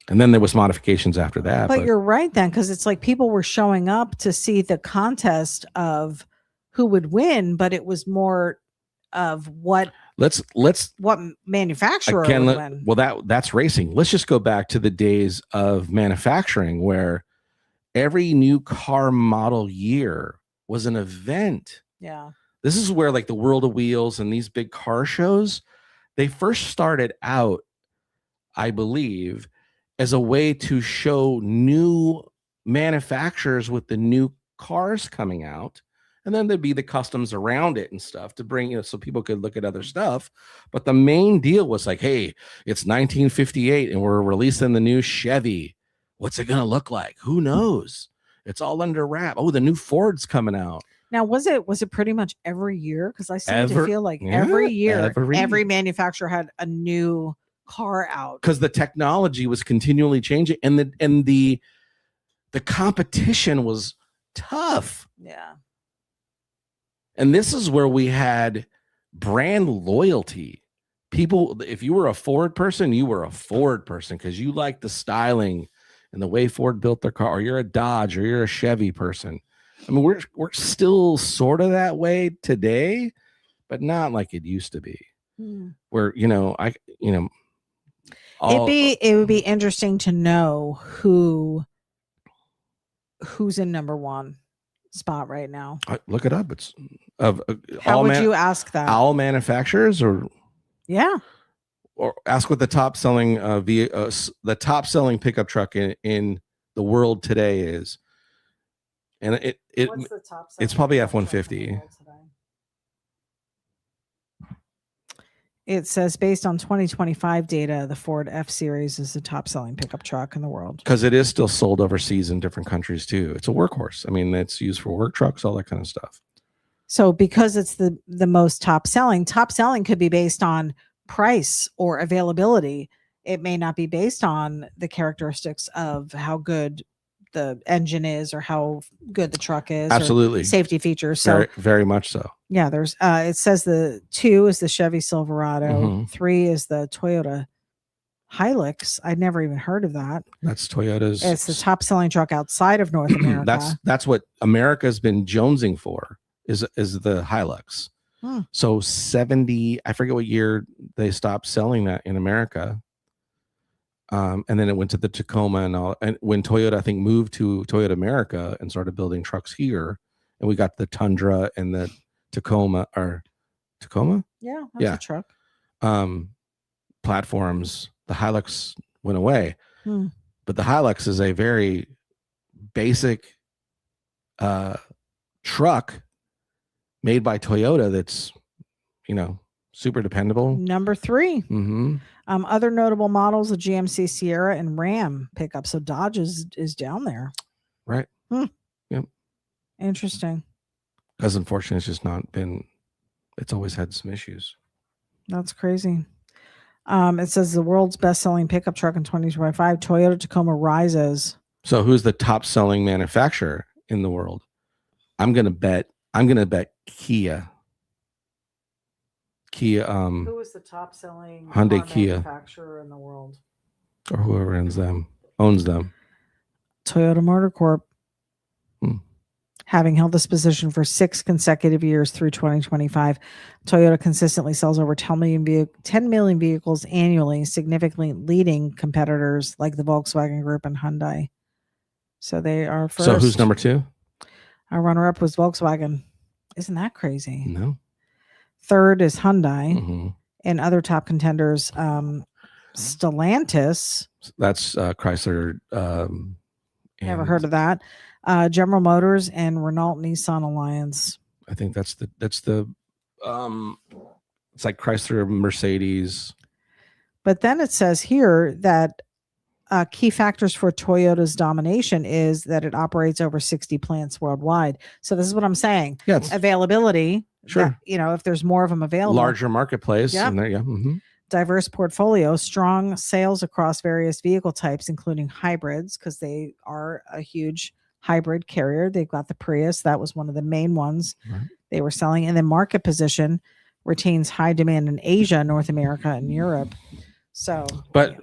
And then there was modifications after that. But you're right then, because it's like people were showing up to see the contest of who would win, but it was more of what manufacturer would win. Well, that's racing. Let's just go back to the days of manufacturing where every new car model year was an event. Yeah. This is where like the World of Wheels and these big car shows, they first started out, I believe, as a way to show new manufacturers with the new cars coming out. And then there'd be the customs around it and stuff to bring, so people could look at other stuff. But the main deal was like, hey, it's 1958 and we're releasing the new Chevy. What's it going to look like? Who knows? It's all under wrap. Oh, the new Ford's coming out. Now, was it pretty much every year? Because I seem to feel like every year, every manufacturer had a new car out. Because the technology was continually changing and the competition was tough. Yeah. And this is where we had brand loyalty. People, if you were a Ford person, you were a Ford person because you liked the styling and the way Ford built their car, or you're a Dodge or you're a Chevy person. I mean, we're still sort of that way today, but not like it used to be. Where, it would be interesting to know who's in number one spot right now. Look it up. It's how would you ask that? All manufacturers, or or ask what the top selling the top selling pickup truck in the world today is, and what's the top it's probably F-150. It says based on 2025 data, the Ford F-Series is the top selling pickup truck in the world. Because it is still sold overseas in different countries too. It's a workhorse. I mean, it's used for work trucks, all that kind of stuff. So because it's the most top selling could be based on price or availability. It may not be based on the characteristics of how good the engine is or how good the truck is. Absolutely. Or safety features. So very, very much so. Yeah, there's it says the 2 is the Chevy Silverado, 3 is the Toyota Hilux. I'd never even heard of that. That's Toyota's. It's the top selling truck outside of North America. That's what America's been jonesing for is the Hilux. So 70, I forget what year they stopped selling that in America. And then it went to the Tacoma and all. And when Toyota, I think, moved to Toyota America and started building trucks here, and we got the Tundra and the Tacoma. Yeah, that's a truck. Platforms, the Hilux went away. But the Hilux is a very basic truck made by Toyota that's, super dependable. Number 3. Other notable models, the GMC Sierra and Ram pickup. So Dodge is down there. Right. Yep. Interesting. Because unfortunately, it's just not been, it's always had some issues. That's crazy. It says the world's best-selling pickup truck in 2025, Toyota Tacoma rises. So who's the top-selling manufacturer in the world? I'm gonna bet Kia. Who is the top-selling Hyundai Kia manufacturer in the world? Or whoever owns them. Toyota Motor Corp. Having held this position for 6 consecutive years through 2025, Toyota consistently sells over 10 million vehicles annually, significantly leading competitors like the Volkswagen Group and Hyundai. So they are first. So who's number 2? Our runner-up was Volkswagen. Isn't that crazy? No. Third is Hyundai. And other top contenders, Stellantis. That's Chrysler. Never heard of that. General Motors and Renault Nissan Alliance. I think that's the it's like Chrysler, Mercedes. But then it says here that key factors for Toyota's domination is that it operates over 60 plants worldwide. So this is what I'm saying. Yeah, availability. Sure. That, if there's more of them available. Larger marketplace. Yep. And there, yeah. Diverse portfolio, strong sales across various vehicle types, including hybrids, because they are a huge hybrid carrier. They've got the Prius. That was one of the main ones they were selling. And then market position retains high demand in Asia, North America, and Europe. So, and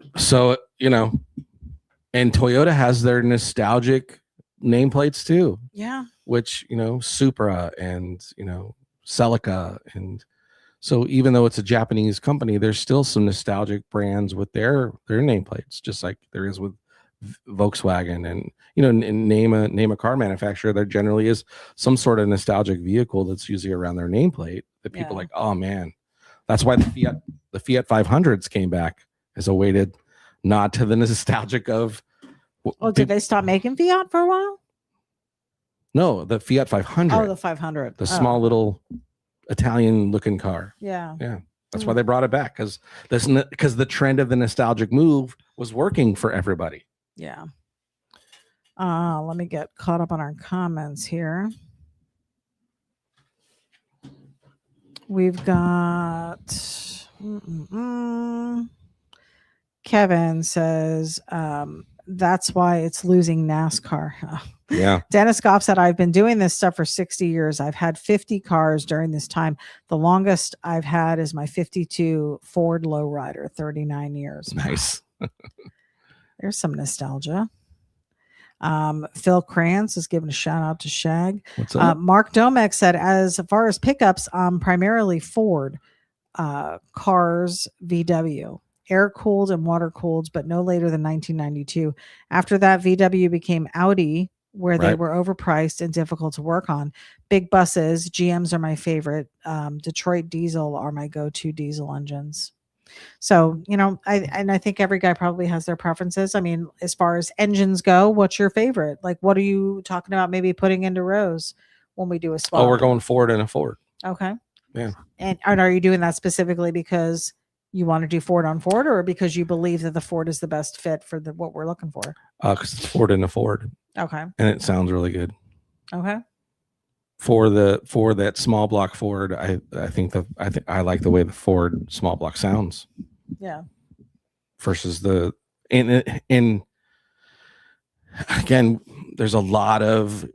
Toyota has their nostalgic nameplates too. Yeah. Which, Supra and, Celica. And so even though it's a Japanese company, there's still some nostalgic brands with their nameplates, just like there is with Volkswagen and name a car manufacturer. There generally is some sort of nostalgic vehicle that's usually around their nameplate that people like, oh man. That's why the Fiat 500s came back as a way to nod to the nostalgic of. Did they stop making Fiat for a while? No, the Fiat 500. Oh, the 500. The small little Italian looking car. Yeah. Yeah. That's why they brought it back, because the trend of the nostalgic move was working for everybody. Yeah. Let me get caught up on our comments here. We've got Kevin says that's why it's losing NASCAR. Yeah. Dennis Goff said, I've been doing this stuff for 60 years. I've had 50 cars during this time. The longest I've had is my 52 Ford Lowrider, 39 years. Nice. There's some nostalgia. Phil Krantz is giving a shout out to Shag. What's up? Mark Domek said, as far as pickups, primarily Ford cars, VW, air cooled and water cooled, but no later than 1992. After that, VW became Audi, where they were overpriced and difficult to work on. Big buses, GMs are my favorite. Detroit diesel are my go-to diesel engines. So, I think every guy probably has their preferences. I mean, as far as engines go, what's your favorite? Like, what are you talking about maybe putting into rows when we do a swap? Oh, we're going Ford and a Ford. Okay. Yeah. And are you doing that specifically because you want to do Ford on Ford, or because you believe that the Ford is the best fit for what we're looking for? Because it's Ford and a Ford. Okay. And it sounds really good. Okay. For that small block Ford, I think I like the way the Ford small block sounds. Yeah. Versus and again, there's a lot of,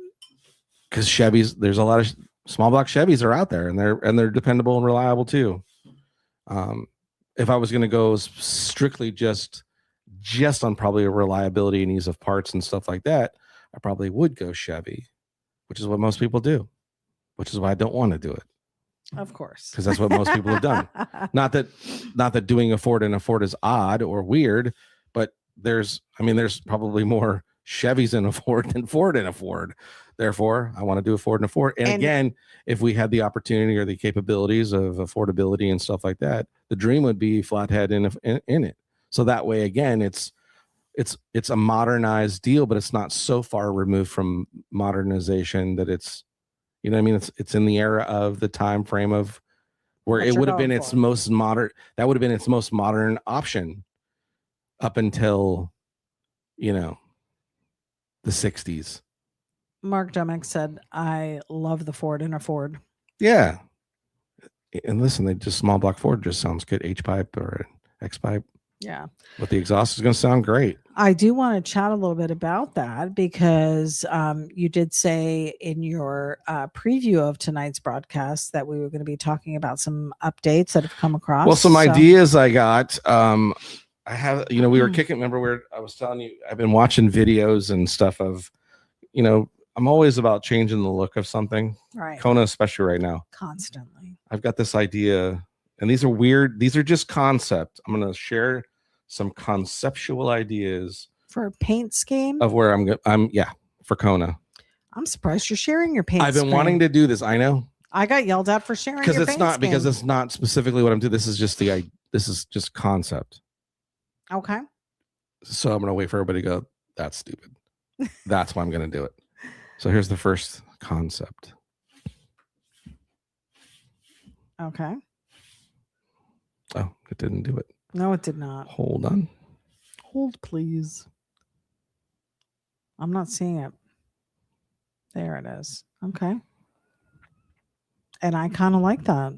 because there's a lot of small block Chevys are out there, and they're dependable and reliable too. If I was going to go strictly just on probably a reliability and ease of parts and stuff like that, I probably would go Chevy, which is what most people do, which is why I don't want to do it. Of course. Because that's what most people have done. Not that doing a Ford in a Ford is odd or weird, but there's probably more Chevys in a Ford than Ford in a Ford. Therefore, I want to do a Ford in a Ford. And again, if we had the opportunity or the capabilities of affordability and stuff like that, the dream would be flathead in it. So that way, again, it's a modernized deal, but it's not so far removed from modernization that it's, you know what I mean? It's in the era of the time frame of where it would have been its most modern. That would have been its most modern option up until, the 60s. Mark Demick said, "I love the Ford in a Ford." Yeah. And listen, just small block Ford just sounds good. H-pipe or X-pipe. Yeah. But the exhaust is going to sound great. I do want to chat a little bit about that because you did say in your preview of tonight's broadcast that we were going to be talking about some updates that have come across. Well, some ideas I got. I have, we were kicking. Remember where I was telling you, I've been watching videos and stuff of, I'm always about changing the look of something. Right. Kona, especially right now. Constantly. I've got this idea, and these are weird. These are just concept. I'm going to share some conceptual ideas for a paint scheme of where I'm for Kona. I'm surprised you're sharing your paint. I've been wanting to do this. I know. I got yelled at for sharing because it's not specifically what I'm doing. This is just concept. Okay. So I'm gonna wait for everybody to go, that's stupid. That's why I'm gonna do it. So here's the first concept. Okay. Oh, it didn't do it. No, it did not. Hold on. Hold, please. I'm not seeing it. There it is. Okay. And I kind of like that.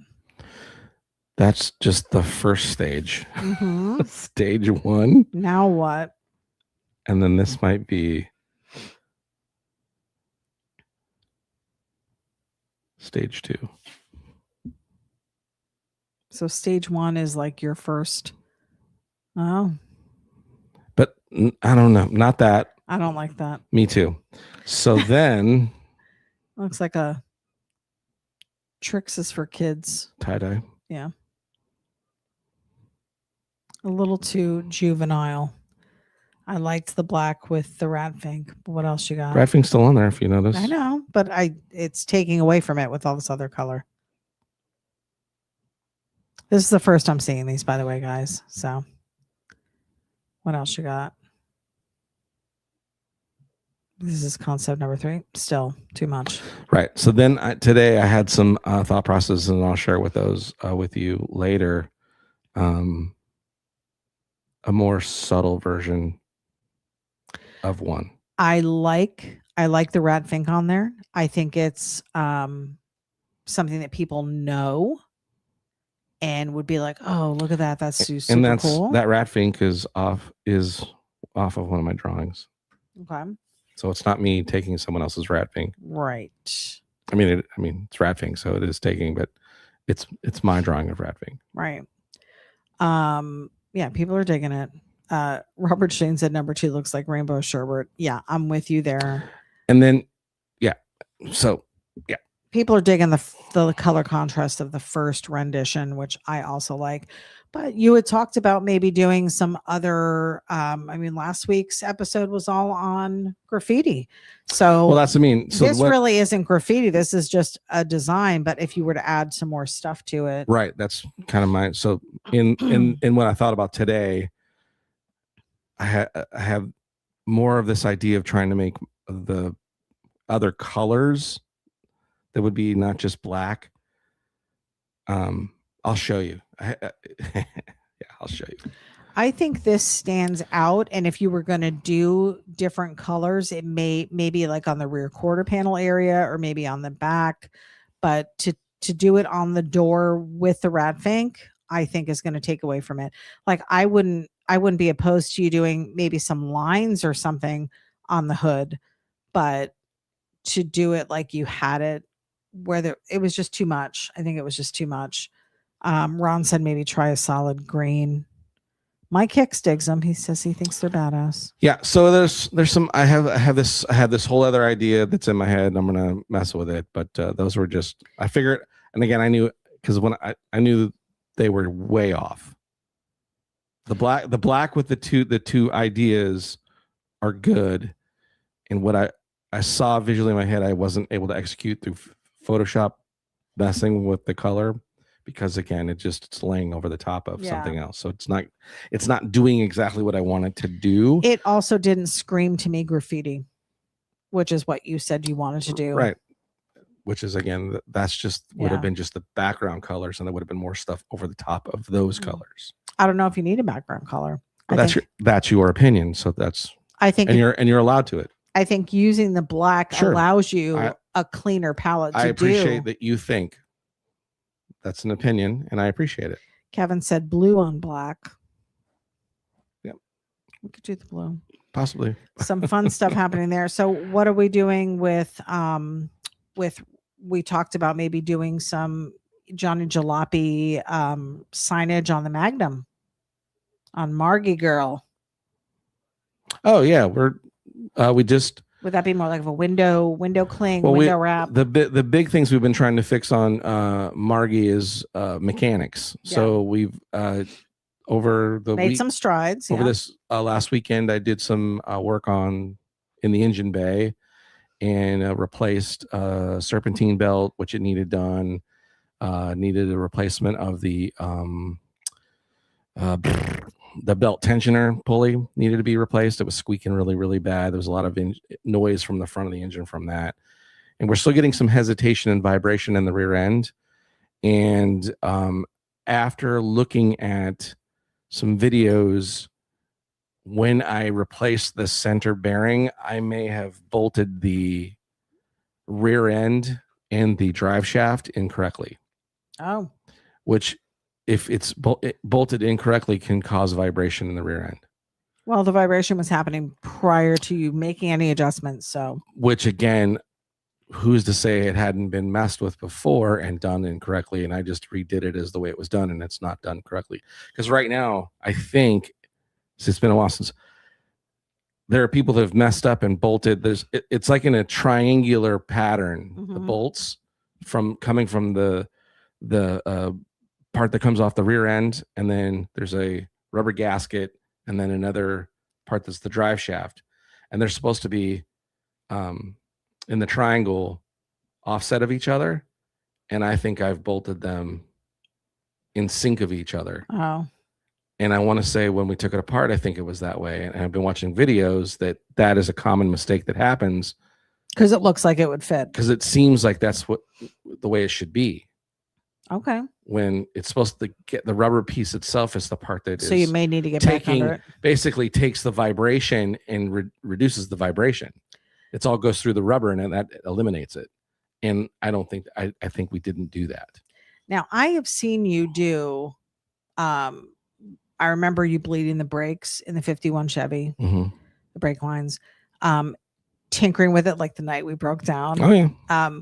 That's just the first stage. Mm-hmm. Stage 1. Now what? And then this might be stage 2. So stage 1 is like your first. Oh. But I don't know. Not that. I don't like that. Me too. So then. Looks like a Tricks is for kids. Tie-dye. Yeah. A little too juvenile. I liked the black with the rat fink. What else you got? Rat fink's still on there if you notice. I know, but it's taking away from it with all this other color. This is the first I'm seeing these, by the way, guys. So what else you got? This is concept number 3. Still too much. Right. So then today I had some thought processes, and I'll share with those with you later. A more subtle version of one. I like the rat fink on there. I think it's something that people know and would be like, "Oh, look at that! That's super cool." That rat fink is off of one of my drawings. Okay. So it's not me taking someone else's rat fink. Right. I mean, it's rat fink, so it is taking, but it's my drawing of rat fink. Right. Yeah, people are digging it. Robert Shane said number 2 looks like rainbow sherbet. Yeah, I'm with you there. And then, yeah. So, yeah. People are digging the color contrast of the first rendition, which I also like. But you had talked about maybe doing some other. Last week's episode was all on graffiti. So, well, that's So this really isn't graffiti. This is just a design. But if you were to add some more stuff to it, right? That's kind of mine. So, in what I thought about today, I have more of this idea of trying to make the other colors that would be not just black. I'll show you. Yeah, I'll show you. I think this stands out, and if you were going to do different colors, it may be like on the rear quarter panel area or maybe on the back, but to do it on the door with the rat fink, I think is going to take away from it. Like I wouldn't be opposed to you doing maybe some lines or something on the hood, but to do it like you had it where it was just too much. I think it was just too much. Ron said maybe try a solid green. Mike Hicks digs them. He says he thinks they're badass. Yeah. So there's some. I have this whole other idea that's in my head. I'm gonna mess with it, but those were just. I figured, and again, I knew because when I knew they were way off. The black with the two ideas are good, and what I saw visually in my head, I wasn't able to execute through Photoshop, messing with the color, because again, it's laying over the top of something else. So it's not doing exactly what I wanted to do. It also didn't scream to me graffiti, which is what you said you wanted to do. Right. Which is, again, that's just would have been just the background colors, and there would have been more stuff over the top of those colors. I don't know if you need a background color. Well, that's your opinion. So you're allowed to it. I think using the black allows you a cleaner palette to do. I appreciate that you think. That's an opinion, and I appreciate it. Kevin said blue on black. Yep. We could do the blue. Possibly. Some fun stuff happening there. So what are we doing with we talked about maybe doing some Johnny Jalopy signage on the Magnum on Margie Girl. Oh yeah, we just. Would that be more like a window cling, window wrap? The big things we've been trying to fix on Margie is mechanics. Yeah. So we've over the made some strides. Over this last weekend, I did some work in the engine bay and replaced a serpentine belt, which it needed done. Needed a replacement of the belt tensioner pulley needed to be replaced. It was squeaking really, really bad. There was a lot of noise from the front of the engine from that. And we're still getting some hesitation and vibration in the rear end. And after looking at some videos, when I replaced the center bearing, I may have bolted the rear end and the drive shaft incorrectly. Oh. Which, if it's bolted incorrectly, can cause vibration in the rear end. Well, the vibration was happening prior to you making any adjustments. So, which again, who's to say it hadn't been messed with before and done incorrectly? And I just redid it as the way it was done, and it's not done correctly. Because right now, I think it's been a while since there are people that have messed up and bolted. It's like in a triangular pattern. Mm-hmm. The bolts coming from the part that comes off the rear end, and then there's a rubber gasket, and then another part that's the drive shaft, and they're supposed to be in the triangle offset of each other, and I think I've bolted them in sync of each other. Oh. And I want to say when we took it apart, I think it was that way, and I've been watching videos that is a common mistake that happens because it looks like it would fit, because it seems like that's the way it should be. Okay. When it's supposed to get the rubber piece itself is the part that so you may need to get back under it. Basically takes the vibration and reduces the vibration. It all goes through the rubber, and that eliminates it. And I don't think I think we didn't do that. Now I have seen you do. I remember you bleeding the brakes in the 51 Chevy, mm-hmm. the brake lines, tinkering with it like the night we broke down. Oh yeah.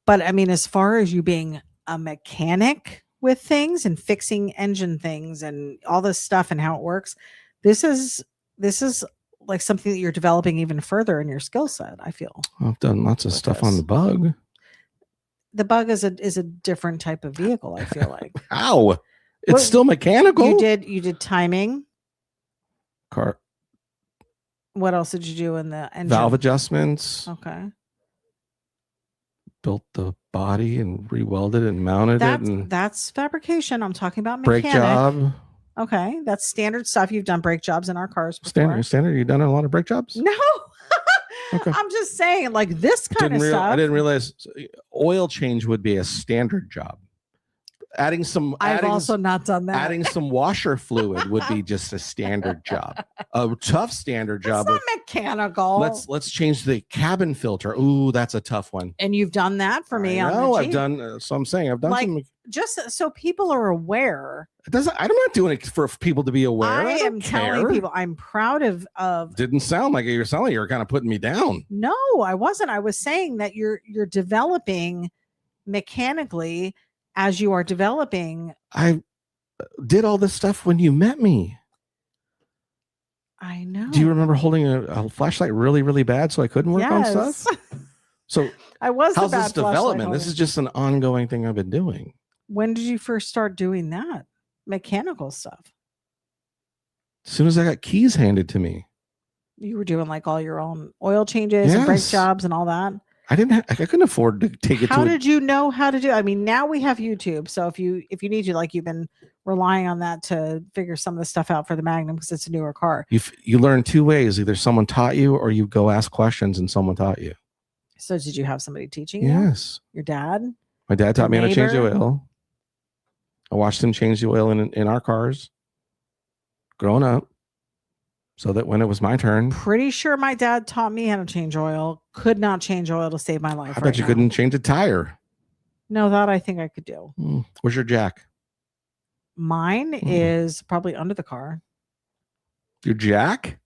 But I mean, as far as you being a mechanic with things and fixing engine things and all this stuff and how it works, this is like something that you're developing even further in your skill set. I feel I've done lots of stuff on the Bug. The Bug is a different type of vehicle. I feel like how it's still mechanical. You did timing. Car. What else did you do in the engine? Valve adjustments. Okay. Built the body and re-welded and mounted it. And that's fabrication. I'm talking about mechanic. Brake job. Okay, that's standard stuff. You've done brake jobs in our cars before. Standard. You've done a lot of brake jobs? No. Okay. I'm just saying, like this kind of stuff. I didn't realize oil change would be a standard job. I've also not done that. Adding some washer fluid would be just a standard job. A tough standard job. It's not mechanical. Let's change the cabin filter. Ooh, that's a tough one. And you've done that for me. I've done. So I'm saying I've done some. Just so people are aware. I'm not doing it for people to be aware. I am telling people I'm proud of. Didn't sound like you were kind of putting me down. No, I wasn't. I was saying that you're developing mechanically. As you are developing, I did all this stuff when you met me. I know. Do you remember holding a flashlight really, really bad so I couldn't work on stuff? So I was. How's this development? This is just an ongoing thing I've been doing. When did you first start doing that? Mechanical stuff. As soon as I got keys handed to me. You were doing like all your own oil changes and brake jobs and all that. I couldn't afford to take it. How did you know how to do? I mean, now we have YouTube, so if you need to, like, you've been relying on that to figure some of the stuff out for the Magnum because it's a newer car. You learn two ways: either someone taught you, or you go ask questions and someone taught you. So did you have somebody teaching you? Yes. Your dad? My dad taught me how to change the oil. I watched him change the oil in our cars growing up, so that when it was my turn. Pretty sure my dad taught me how to change oil. Could not change oil to save my life. I bet you couldn't change a tire. No, that I think I could do. Where's your jack? Mine is probably under the car. Your jack?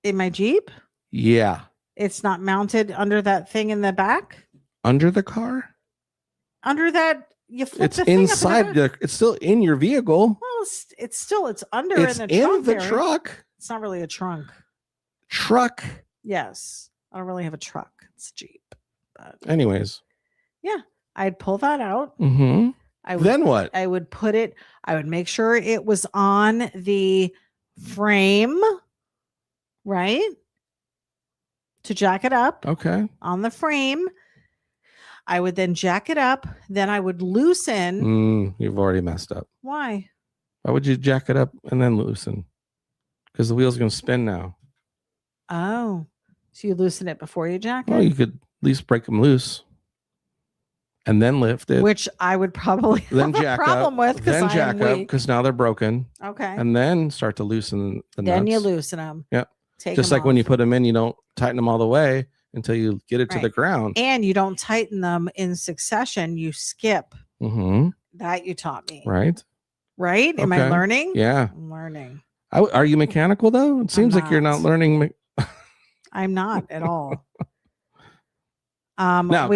In my Jeep? Yeah. It's not mounted under that thing in the back? Under the car? Under that, you flip it's the thing inside. It's still in your vehicle. Well, it's under it's in the trunk. The truck. It's not really a trunk. Truck. Yes. I don't really have a truck. It's a Jeep. But anyways. Yeah. I'd pull that out. Mm-hmm. Then what? I would make sure it was on the frame, right? To jack it up. Okay. On the frame. I would then jack it up. Then I would loosen. You've already messed up. Why? Why would you jack it up and then loosen? Because the wheel's going to spin now. Oh. So you loosen it before you jack it? Well, you could at least break them loose. And then lift it. Which I would probably then have jack a problem up, with. Then jack up because now they're broken. Okay. And then start to loosen the nuts. Then you loosen them. Yep. Just like when you put them in, you don't tighten them all the way until you get it to the ground. And you don't tighten them in succession. You skip. Mm-hmm. That you taught me. Right? Right? Am I learning? Yeah. I'm learning. Are you mechanical, though? It seems like you're not learning. I'm not at all. Now,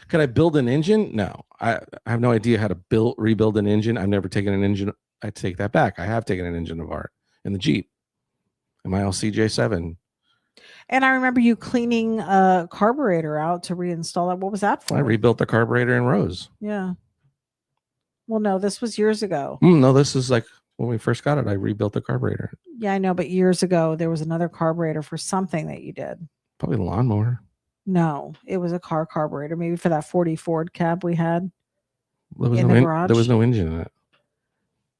could I build an engine? No, I have no idea how to rebuild an engine. I've never taken an engine. I take that back. I have taken an engine apart in the Jeep, in my LCJ7. And I remember you cleaning a carburetor out to reinstall it. What was that for? I rebuilt the carburetor in Rose. Yeah. Well, no, this was years ago. No, this is like when we first got it. I rebuilt the carburetor. Yeah, I know, but years ago there was another carburetor for something that you did. Probably the lawnmower. No, it was a car carburetor, maybe for that 40 Ford cab we had in the garage. There was no engine in it.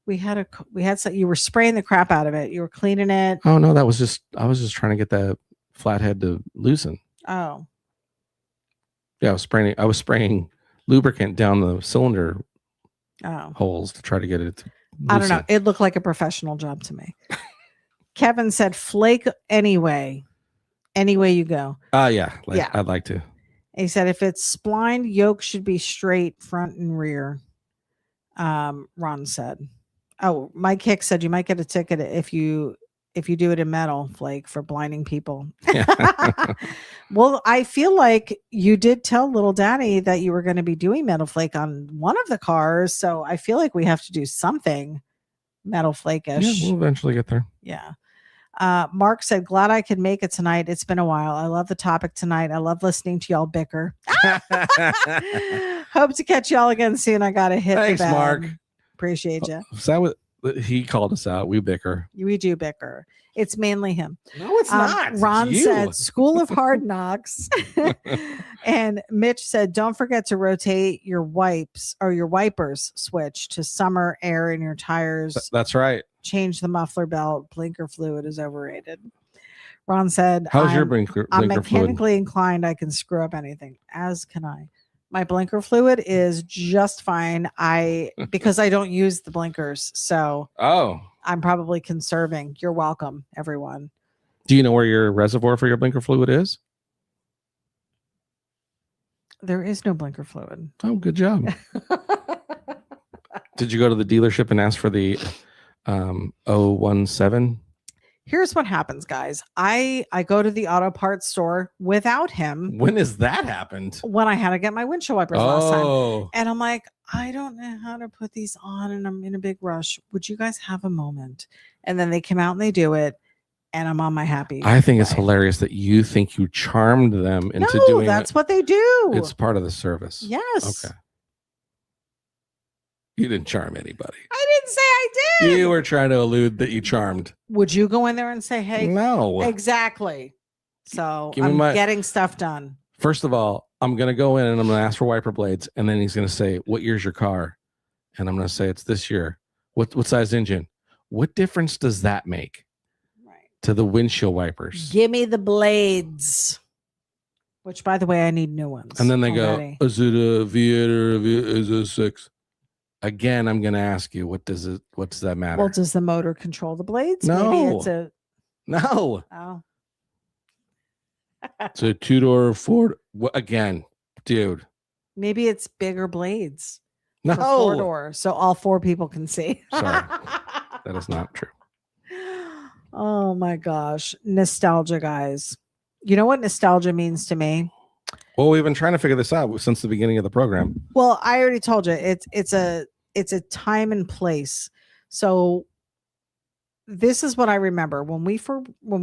We had some, you were spraying the crap out of it. You were cleaning it. Oh no, I was just trying to get the flathead to loosen. Oh. Yeah, I was spraying lubricant down the cylinder holes to try to get it to loosen. I don't know. It looked like a professional job to me. Kevin said flake anyway. Any way you go. Yeah. I'd like to. He said if it's splined, yoke should be straight front and rear. Ron said. Oh, Mike Hicks said you might get a ticket if you do it in metal, Flake, for blinding people. Yeah. Well, I feel like you did tell little Daddy that you were going to be doing Metal Flake on one of the cars. So I feel like we have to do something Metal Flake-ish. Yeah, we'll eventually get there. Yeah. Mark said, glad I could make it tonight. It's been a while. I love the topic tonight. I love listening to y'all bicker. Hope to catch y'all again soon. I got to hit Thanks, the bed. Mark. Appreciate you. He called us out. We bicker. We do bicker. It's mainly him. No, it's not. Ron said, School of Hard Knocks. And Mitch said, don't forget to rotate your wipers switch to summer air in your tires. That's right. Change the muffler belt. Blinker fluid is overrated. Ron said, how's your blinker I'm mechanically fluid? Inclined. I can screw up anything, as can I. My blinker fluid is just fine. Because I don't use the blinkers. So I'm probably conserving. You're welcome, everyone. Do you know where your reservoir for your blinker fluid is? There is no blinker fluid. Oh, good job. Did you go to the dealership and ask for the 017? Here's what happens, guys. I go to the auto parts store without him. When has that happened? When I had to get my windshield wipers last time. And I'm like, I don't know how to put these on and I'm in a big rush. Would you guys have a moment? And then they come out and they do it. And I'm on my happy. I think it's hilarious that you think you charmed them into doing it. That's what they do. It's part of the service. Yes. Okay. You didn't charm anybody. I didn't say I did. You were trying to allude that you charmed. Would you go in there and say, hey? No. Exactly. So I'm getting stuff done. First of all, I'm going to go in and I'm going to ask for wiper blades. And then he's going to say, what year's your car? And I'm going to say, it's this year. What size engine? What difference does that make to the windshield wipers? Give me the blades. Which, by the way, I need new ones. And then they go, is it a V8 or is it a 6? Again, I'm going to ask you, what does that matter? Well, does the motor control the blades? No. Maybe it's a... No. Oh. It's a 2-door Ford. Again, dude. Maybe it's bigger blades. No. 4-door, so all 4 people can see. Sorry. That is not true. Oh my gosh. Nostalgia, guys. You know what nostalgia means to me? Well, we've been trying to figure this out since the beginning of the program. Well, I already told you it's a time and place. So this is what I remember when we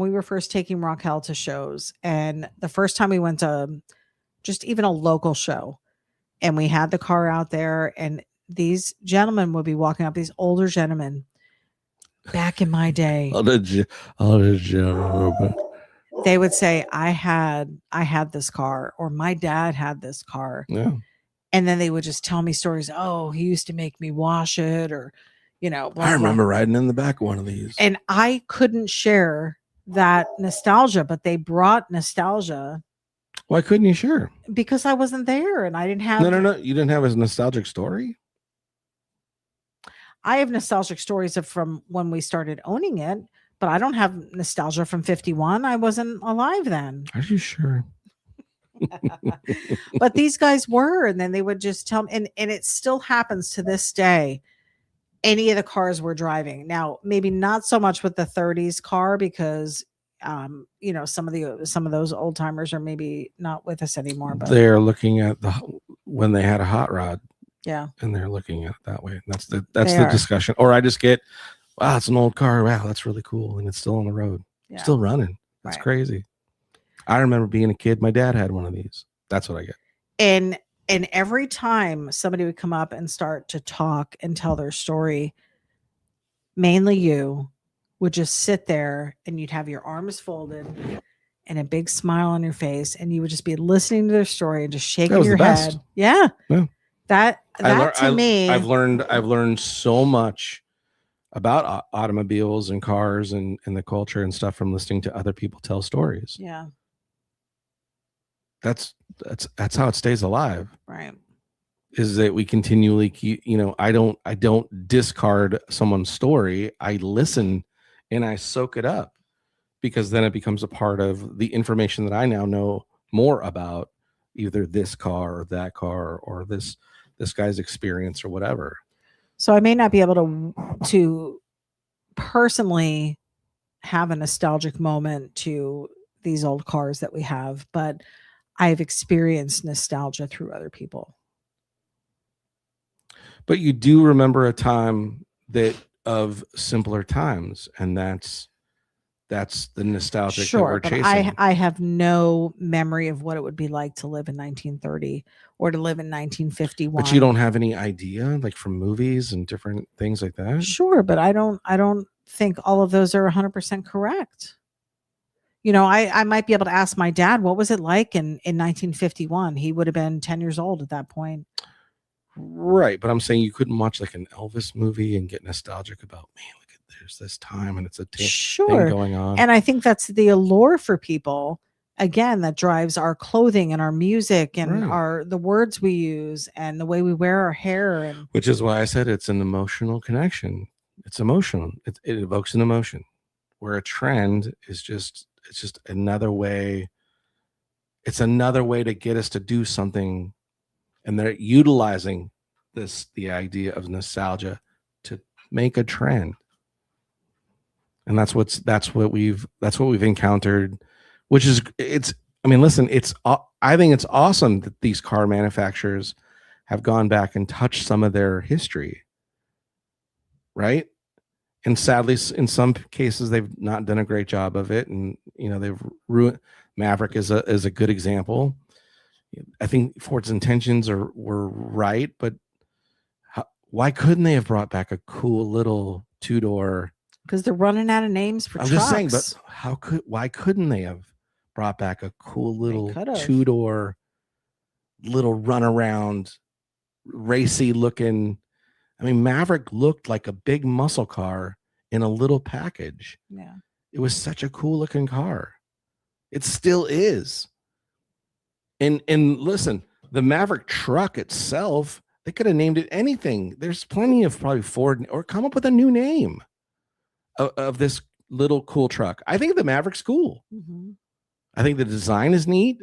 were first taking Raquel to shows, and the first time we went to just even a local show, and we had the car out there, and these gentlemen would be walking up, these older gentlemen back in my day. They would say, I had this car, or my dad had this car. Yeah. And then they would just tell me stories. Oh, he used to make me wash it, or, blah, I remember riding in the back of one of these. And I couldn't share that nostalgia, but they brought nostalgia. Why couldn't you share? Because I wasn't there and I didn't have. No. You didn't have a nostalgic story? I have nostalgic stories from when we started owning it, but I don't have nostalgia from 51. I wasn't alive then. Are you sure? But these guys were, and then they would just tell me, and it still happens to this day. Any of the cars we're driving now, maybe not so much with the 30s car, because some of those old timers are maybe not with us anymore, but they're looking at when they had a hot rod. Yeah. And they're looking at it that way. That's the discussion. Or I just get, wow, it's an old car. Wow, that's really cool. And it's still on the road. Yeah. Still running. That's crazy. I remember being a kid. My dad had one of these. That's what I get. And every time somebody would come up and start to talk and tell their story, mainly you would just sit there and you'd have your arms folded and a big smile on your face, and you would just be listening to their story and just shaking your head. Yeah. That to me, I've learned so much about automobiles and cars and the culture and stuff from listening to other people tell stories. Yeah. That's how it stays alive. Right. Is that we continually keep, I don't discard someone's story. I listen and I soak it up, because then it becomes a part of the information that I now know more about either this car or that car or this guy's experience or whatever. So I may not be able to personally have a nostalgic moment to these old cars that we have, but I've experienced nostalgia through other people. But you do remember a time of simpler times, and that's the nostalgic that we're chasing. I have no memory of what it would be like to live in 1930 or to live in 1951. But you don't have any idea, like from movies and different things like that? Sure, but I don't think all of those are 100% correct. I might be able to ask my dad, what was it like in 1951? He would have been 10 years old at that point. Right, but I'm saying you couldn't watch like an Elvis movie and get nostalgic about, man, look at there's this time and it's a thing going on. And I think that's the allure for people, again, that drives our clothing and our music and the words we use and the way we wear our hair. Which is why I said it's an emotional connection. It's emotional. It evokes an emotion, where a trend is just another way. It's another way to get us to do something. And they're utilizing the idea of nostalgia to make a trend. And that's what we've encountered, which is I think it's awesome that these car manufacturers have gone back and touched some of their history. Right. And sadly, in some cases, they've not done a great job of it. And, they've ruined. Maverick is a good example. I think Ford's intentions were right, but why couldn't they have brought back a cool little two-door? Because they're running out of names for trucks. I'm just saying, but why couldn't they have brought back a cool little two-door, little runaround, racy looking? I mean, Maverick looked like a big muscle car in a little package. Yeah. It was such a cool looking car. It still is. And listen, the Maverick truck itself, they could have named it anything. There's plenty of probably Ford, or come up with a new name of this little cool truck. I think the Maverick's cool. Mm-hmm. I think the design is neat.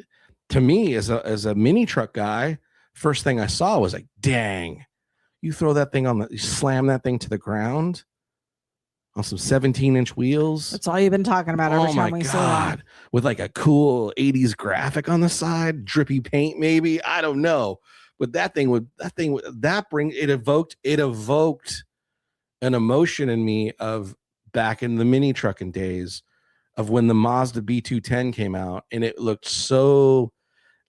To me, as a mini truck guy, first thing I saw was like, dang, you throw that thing you slam that thing to the ground on some 17-inch wheels. That's all you've been talking about every time we see one. With like a cool 80s graphic on the side, drippy paint maybe, I don't know. But it evoked an emotion in me of back in the mini trucking days of when the Mazda B210 came out, and it looked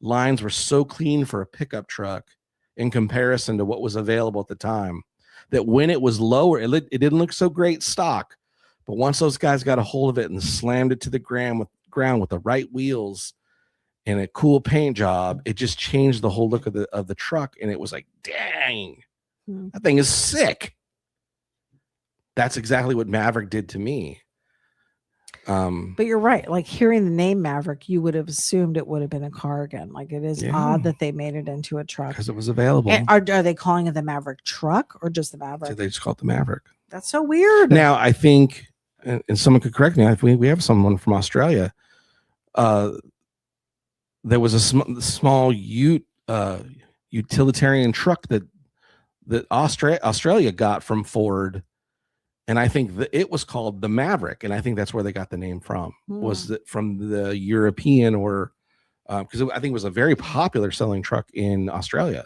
lines were so clean for a pickup truck in comparison to what was available at the time, that when it was lower, it didn't look so great stock. But once those guys got a hold of it and slammed it to the ground with the right wheels and a cool paint job, it just changed the whole look of the truck. And it was like, dang, that thing is sick. That's exactly what Maverick did to me. But you're right. Like, hearing the name Maverick, you would have assumed it would have been a car again. Like, it is odd that they made it into a truck because it was available. And are they calling it the Maverick truck or just the Maverick? So they just call it the Maverick. That's so weird. Now, I think, and someone could correct me if we have someone from Australia. There was a small utilitarian truck that Australia got from Ford. And I think it was called the Maverick, and I think that's where they got the name from. Was that from the European, or because I think it was a very popular selling truck in Australia.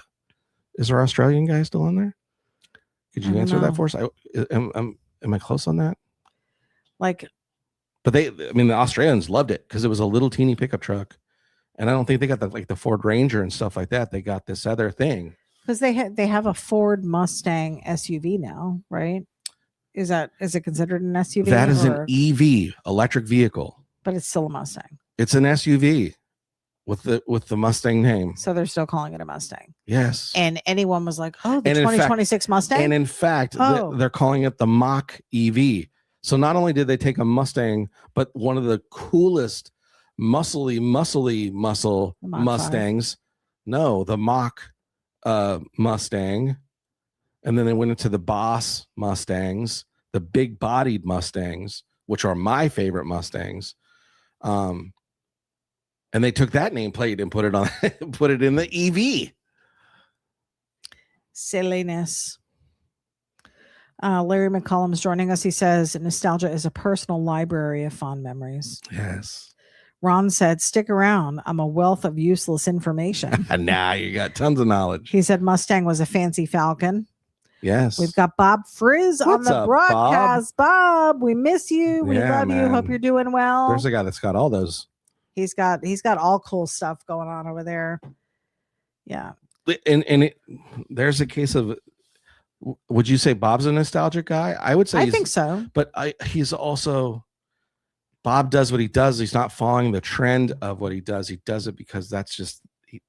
Is our Australian guy still on there? Could you answer that for us? Am I close on that? But the Australians loved it because it was a little teeny pickup truck, and I don't think they got the Ford Ranger and stuff like that. They got this other thing because they have a Ford Mustang SUV now, right? Is it considered an SUV? That is an EV, electric vehicle. But it's still a Mustang. It's an SUV with the Mustang name. So they're still calling it a Mustang. Yes. And anyone was like, oh, the 2026 Mustang? And in fact, they're calling it the Mach EV. So not only did they take a Mustang, but one of the coolest muscle Mustangs. No, the Mach Mustang. And then they went into the Boss Mustangs, the big-bodied Mustangs, which are my favorite Mustangs. And they took that nameplate and put it in the EV. Silliness. Larry McCollum's joining us. He says, nostalgia is a personal library of fond memories. Yes. Ron said, stick around. I'm a wealth of useless information. Now you got tons of knowledge. He said Mustang was a fancy Falcon. Yes. We've got Bob Frizz on the broadcast. Bob, we miss you. We love you. Hope you're doing well. There's a guy that's got all those. He's got all cool stuff going on over there. Yeah. And there's a case of, would you say Bob's a nostalgic guy? I would say I think so. But he's also, Bob does what he does. He's not following the trend of what he does. He does it because that's just,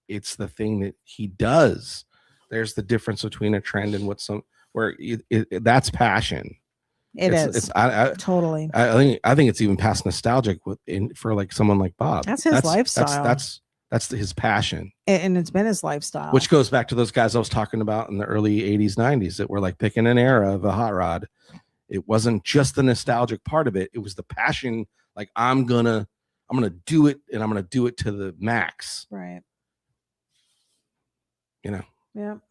it's the thing that he does. There's the difference between a trend and that's passion. It's totally. I think it's even past nostalgic for like someone like Bob. That's his lifestyle. That's his passion, and it's been his lifestyle. Which goes back to those guys I was talking about in the early 80s, 90s that were like picking an era of a hot rod. It wasn't just the nostalgic part of it. It was the passion. Like, I'm gonna do it, and I'm gonna do it to the max. Right. Yeah. You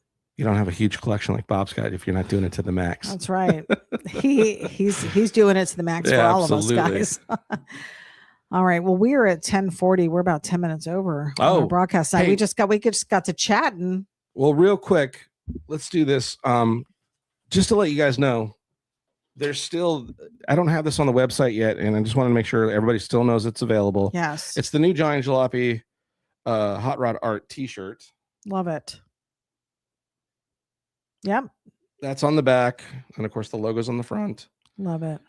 don't have a huge collection like Bob's got if you're not doing it to the max. That's right. He's doing it to the max for all absolutely. Of us guys. All right. Well, we're at 10:40. We're about 10 minutes over on our broadcast time. Hey, we just got to chatting. Well, real quick, let's do this. Just to let you guys know, there's still, I don't have this on the website yet, and I just want to make sure everybody still knows it's available. Yes. It's the new Johnny Jalopy Hot Rod Art t-shirt. Love it. Yep. That's on the back, and of course the logo's on the front. Love it.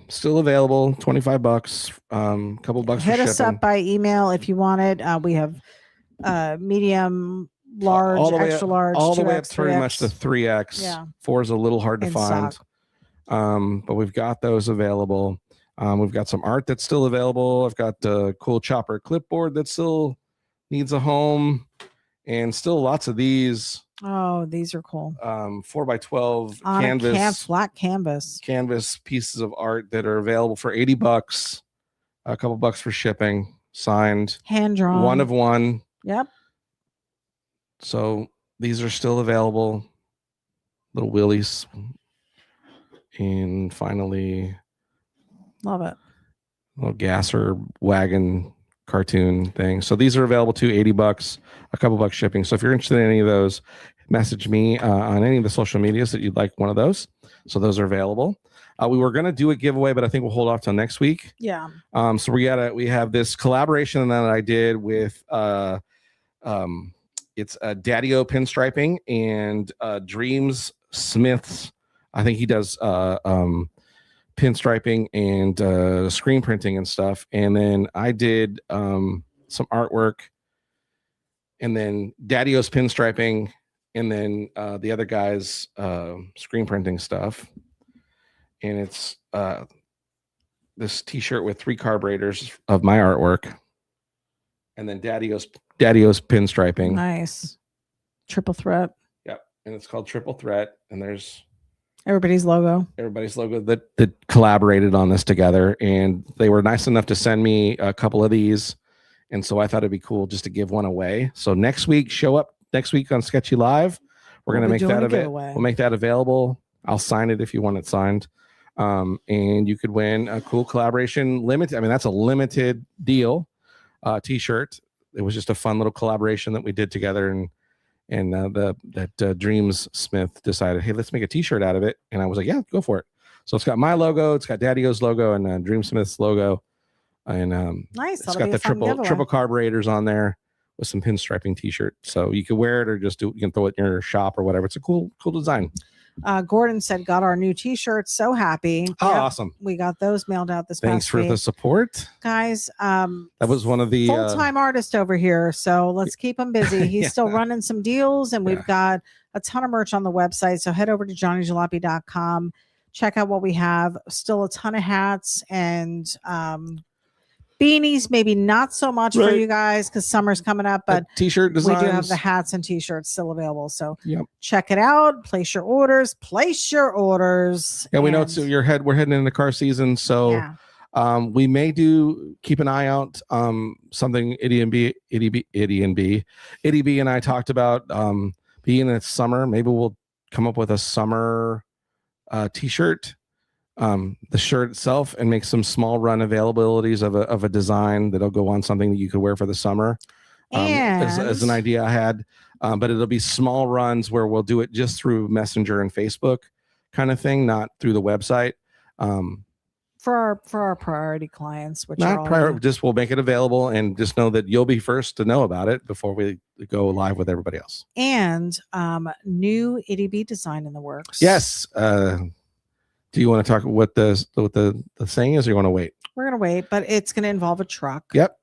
Still available, $25. Couple bucks Hit for us shipping. up by email if you want it. We have medium, large, extra large, all the way 2X, up pretty 3X. much to 3X. Yeah. 4 is a little hard to find. Stock. But we've got those available. We've got some art that's still available. I've got the cool chopper clipboard that still needs a home, and still lots of these. Oh, these are cool. 4x12 on canvas, flat canvas pieces of art that are available for $80. A couple bucks for shipping. Signed, hand drawn, 1 of 1. Yep. So these are still available. Little willies. And finally, love it. Little gasser wagon cartoon thing. So these are available too, $80, a couple bucks shipping. So if you're interested in any of those, message me on any of the social medias that you'd like one of those. So those are available. We were going to do a giveaway, but I think we'll hold off till next week. Yeah. So we have this collaboration that I did with it's Daddy-O pinstriping and Dreams Smith's. I think he does pinstriping and screen printing and stuff. And then I did some artwork, and then Daddy-O's pinstriping, and then the other guy's screen printing stuff. And it's this t-shirt with 3 carburetors of my artwork, and then Daddy-O's pinstriping. Nice. Triple threat. Yep. And it's called Triple Threat, and there's everybody's logo that collaborated on this together, and they were nice enough to send me a couple of these, and so I thought it'd be cool just to give one away. So next week, show up next week on Sketchy Live. We're going to make that available. We'll make that available. I'll sign it if you want it signed. And you could win a cool collaboration limited. I mean, that's a limited deal t-shirt. It was just a fun little collaboration that we did together, and Dreams Smith decided, hey, let's make a t-shirt out of it. And I was like, yeah, go for it. So it's got my logo, it's got Daddy-O's logo, and Dream Smith's logo, and nice. It's got the triple carburetors on there with some pinstriping t-shirt. So you can wear it or just you can throw it in your shop or whatever. It's a cool design. Gordon said, got our new t-shirts. So happy. Oh, yep. Awesome. We got those mailed out this Thanks past for week. the support, guys. That was one of the full-time artist over here. So let's keep him busy. He's still running some deals, and we've got a ton of merch on the website. So head over to johnnyjalopy.com. Check out what we have. Still a ton of hats and beanies, maybe not so much for you guys because summer's coming up, but t-shirt designs. We do have the hats and t-shirts still available. So check it out. Place your orders. Yeah, we know we're heading into car season, so we may keep an eye out. Something Itty B and I talked about being in summer. Maybe we'll come up with a summer t-shirt. The shirt itself, and make some small run availabilities of a design that'll go on something that you could wear for the summer. As an idea I had, but it'll be small runs where we'll do it just through Messenger and Facebook kind of thing, not through the website. For our priority clients, which just we'll make it available, and just know that you'll be first to know about it before we go live with everybody else. And new Itty B design in the works. Yes. Do you want to talk what the saying is, or you want to wait? We're going to wait, but it's going to involve a truck. Yep.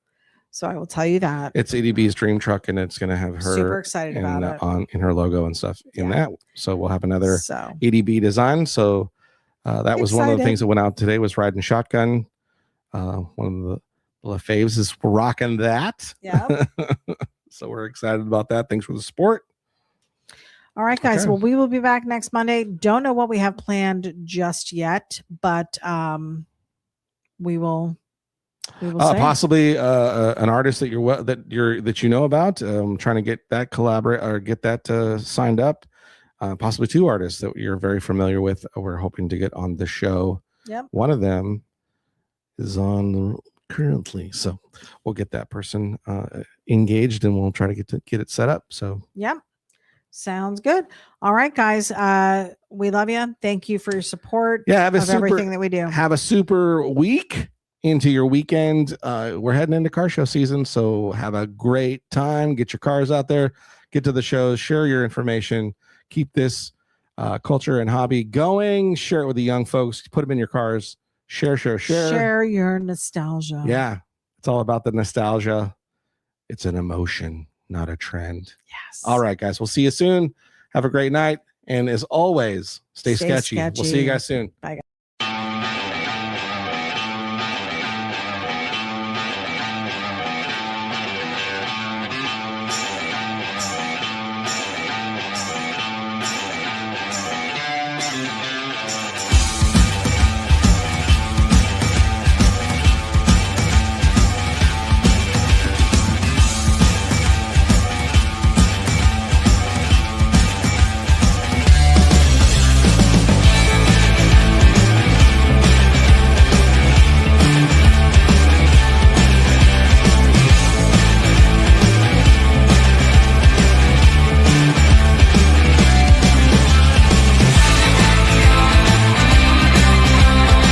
So I will tell you that. It's ADB's dream truck, and it's going to have her super excited about it in her logo and stuff in that. So we'll have another ADB design. So that was one of the things that went out today was riding shotgun. One of the faves is rocking that. Yeah. So we're excited about that. Thanks for the support. All right, guys. Okay. Well, we will be back next Monday. Don't know what we have planned just yet, but we will possibly an artist that you know about. Trying to get that collaborate or get that signed up. Possibly 2 artists that you're very familiar with. We're hoping to get on the show. Yep. One of them is on currently, so we'll get that person engaged, and we'll try to get it set up. So yep. Sounds good. All right, guys. We love you. Thank you for your support. Yeah, everything that we do. Have a super week into your weekend. We're heading into car show season, so have a great time. Get your cars out there. Get to the shows. Share your information. Keep this culture and hobby going. Share it with the young folks. Put them in your cars. Share. Share your nostalgia. Yeah. It's all about the nostalgia. It's an emotion, not a trend. Yes. All right, guys. We'll see you soon. Have a great night. And as always, stay sketchy. We'll see you guys soon. Bye, guys.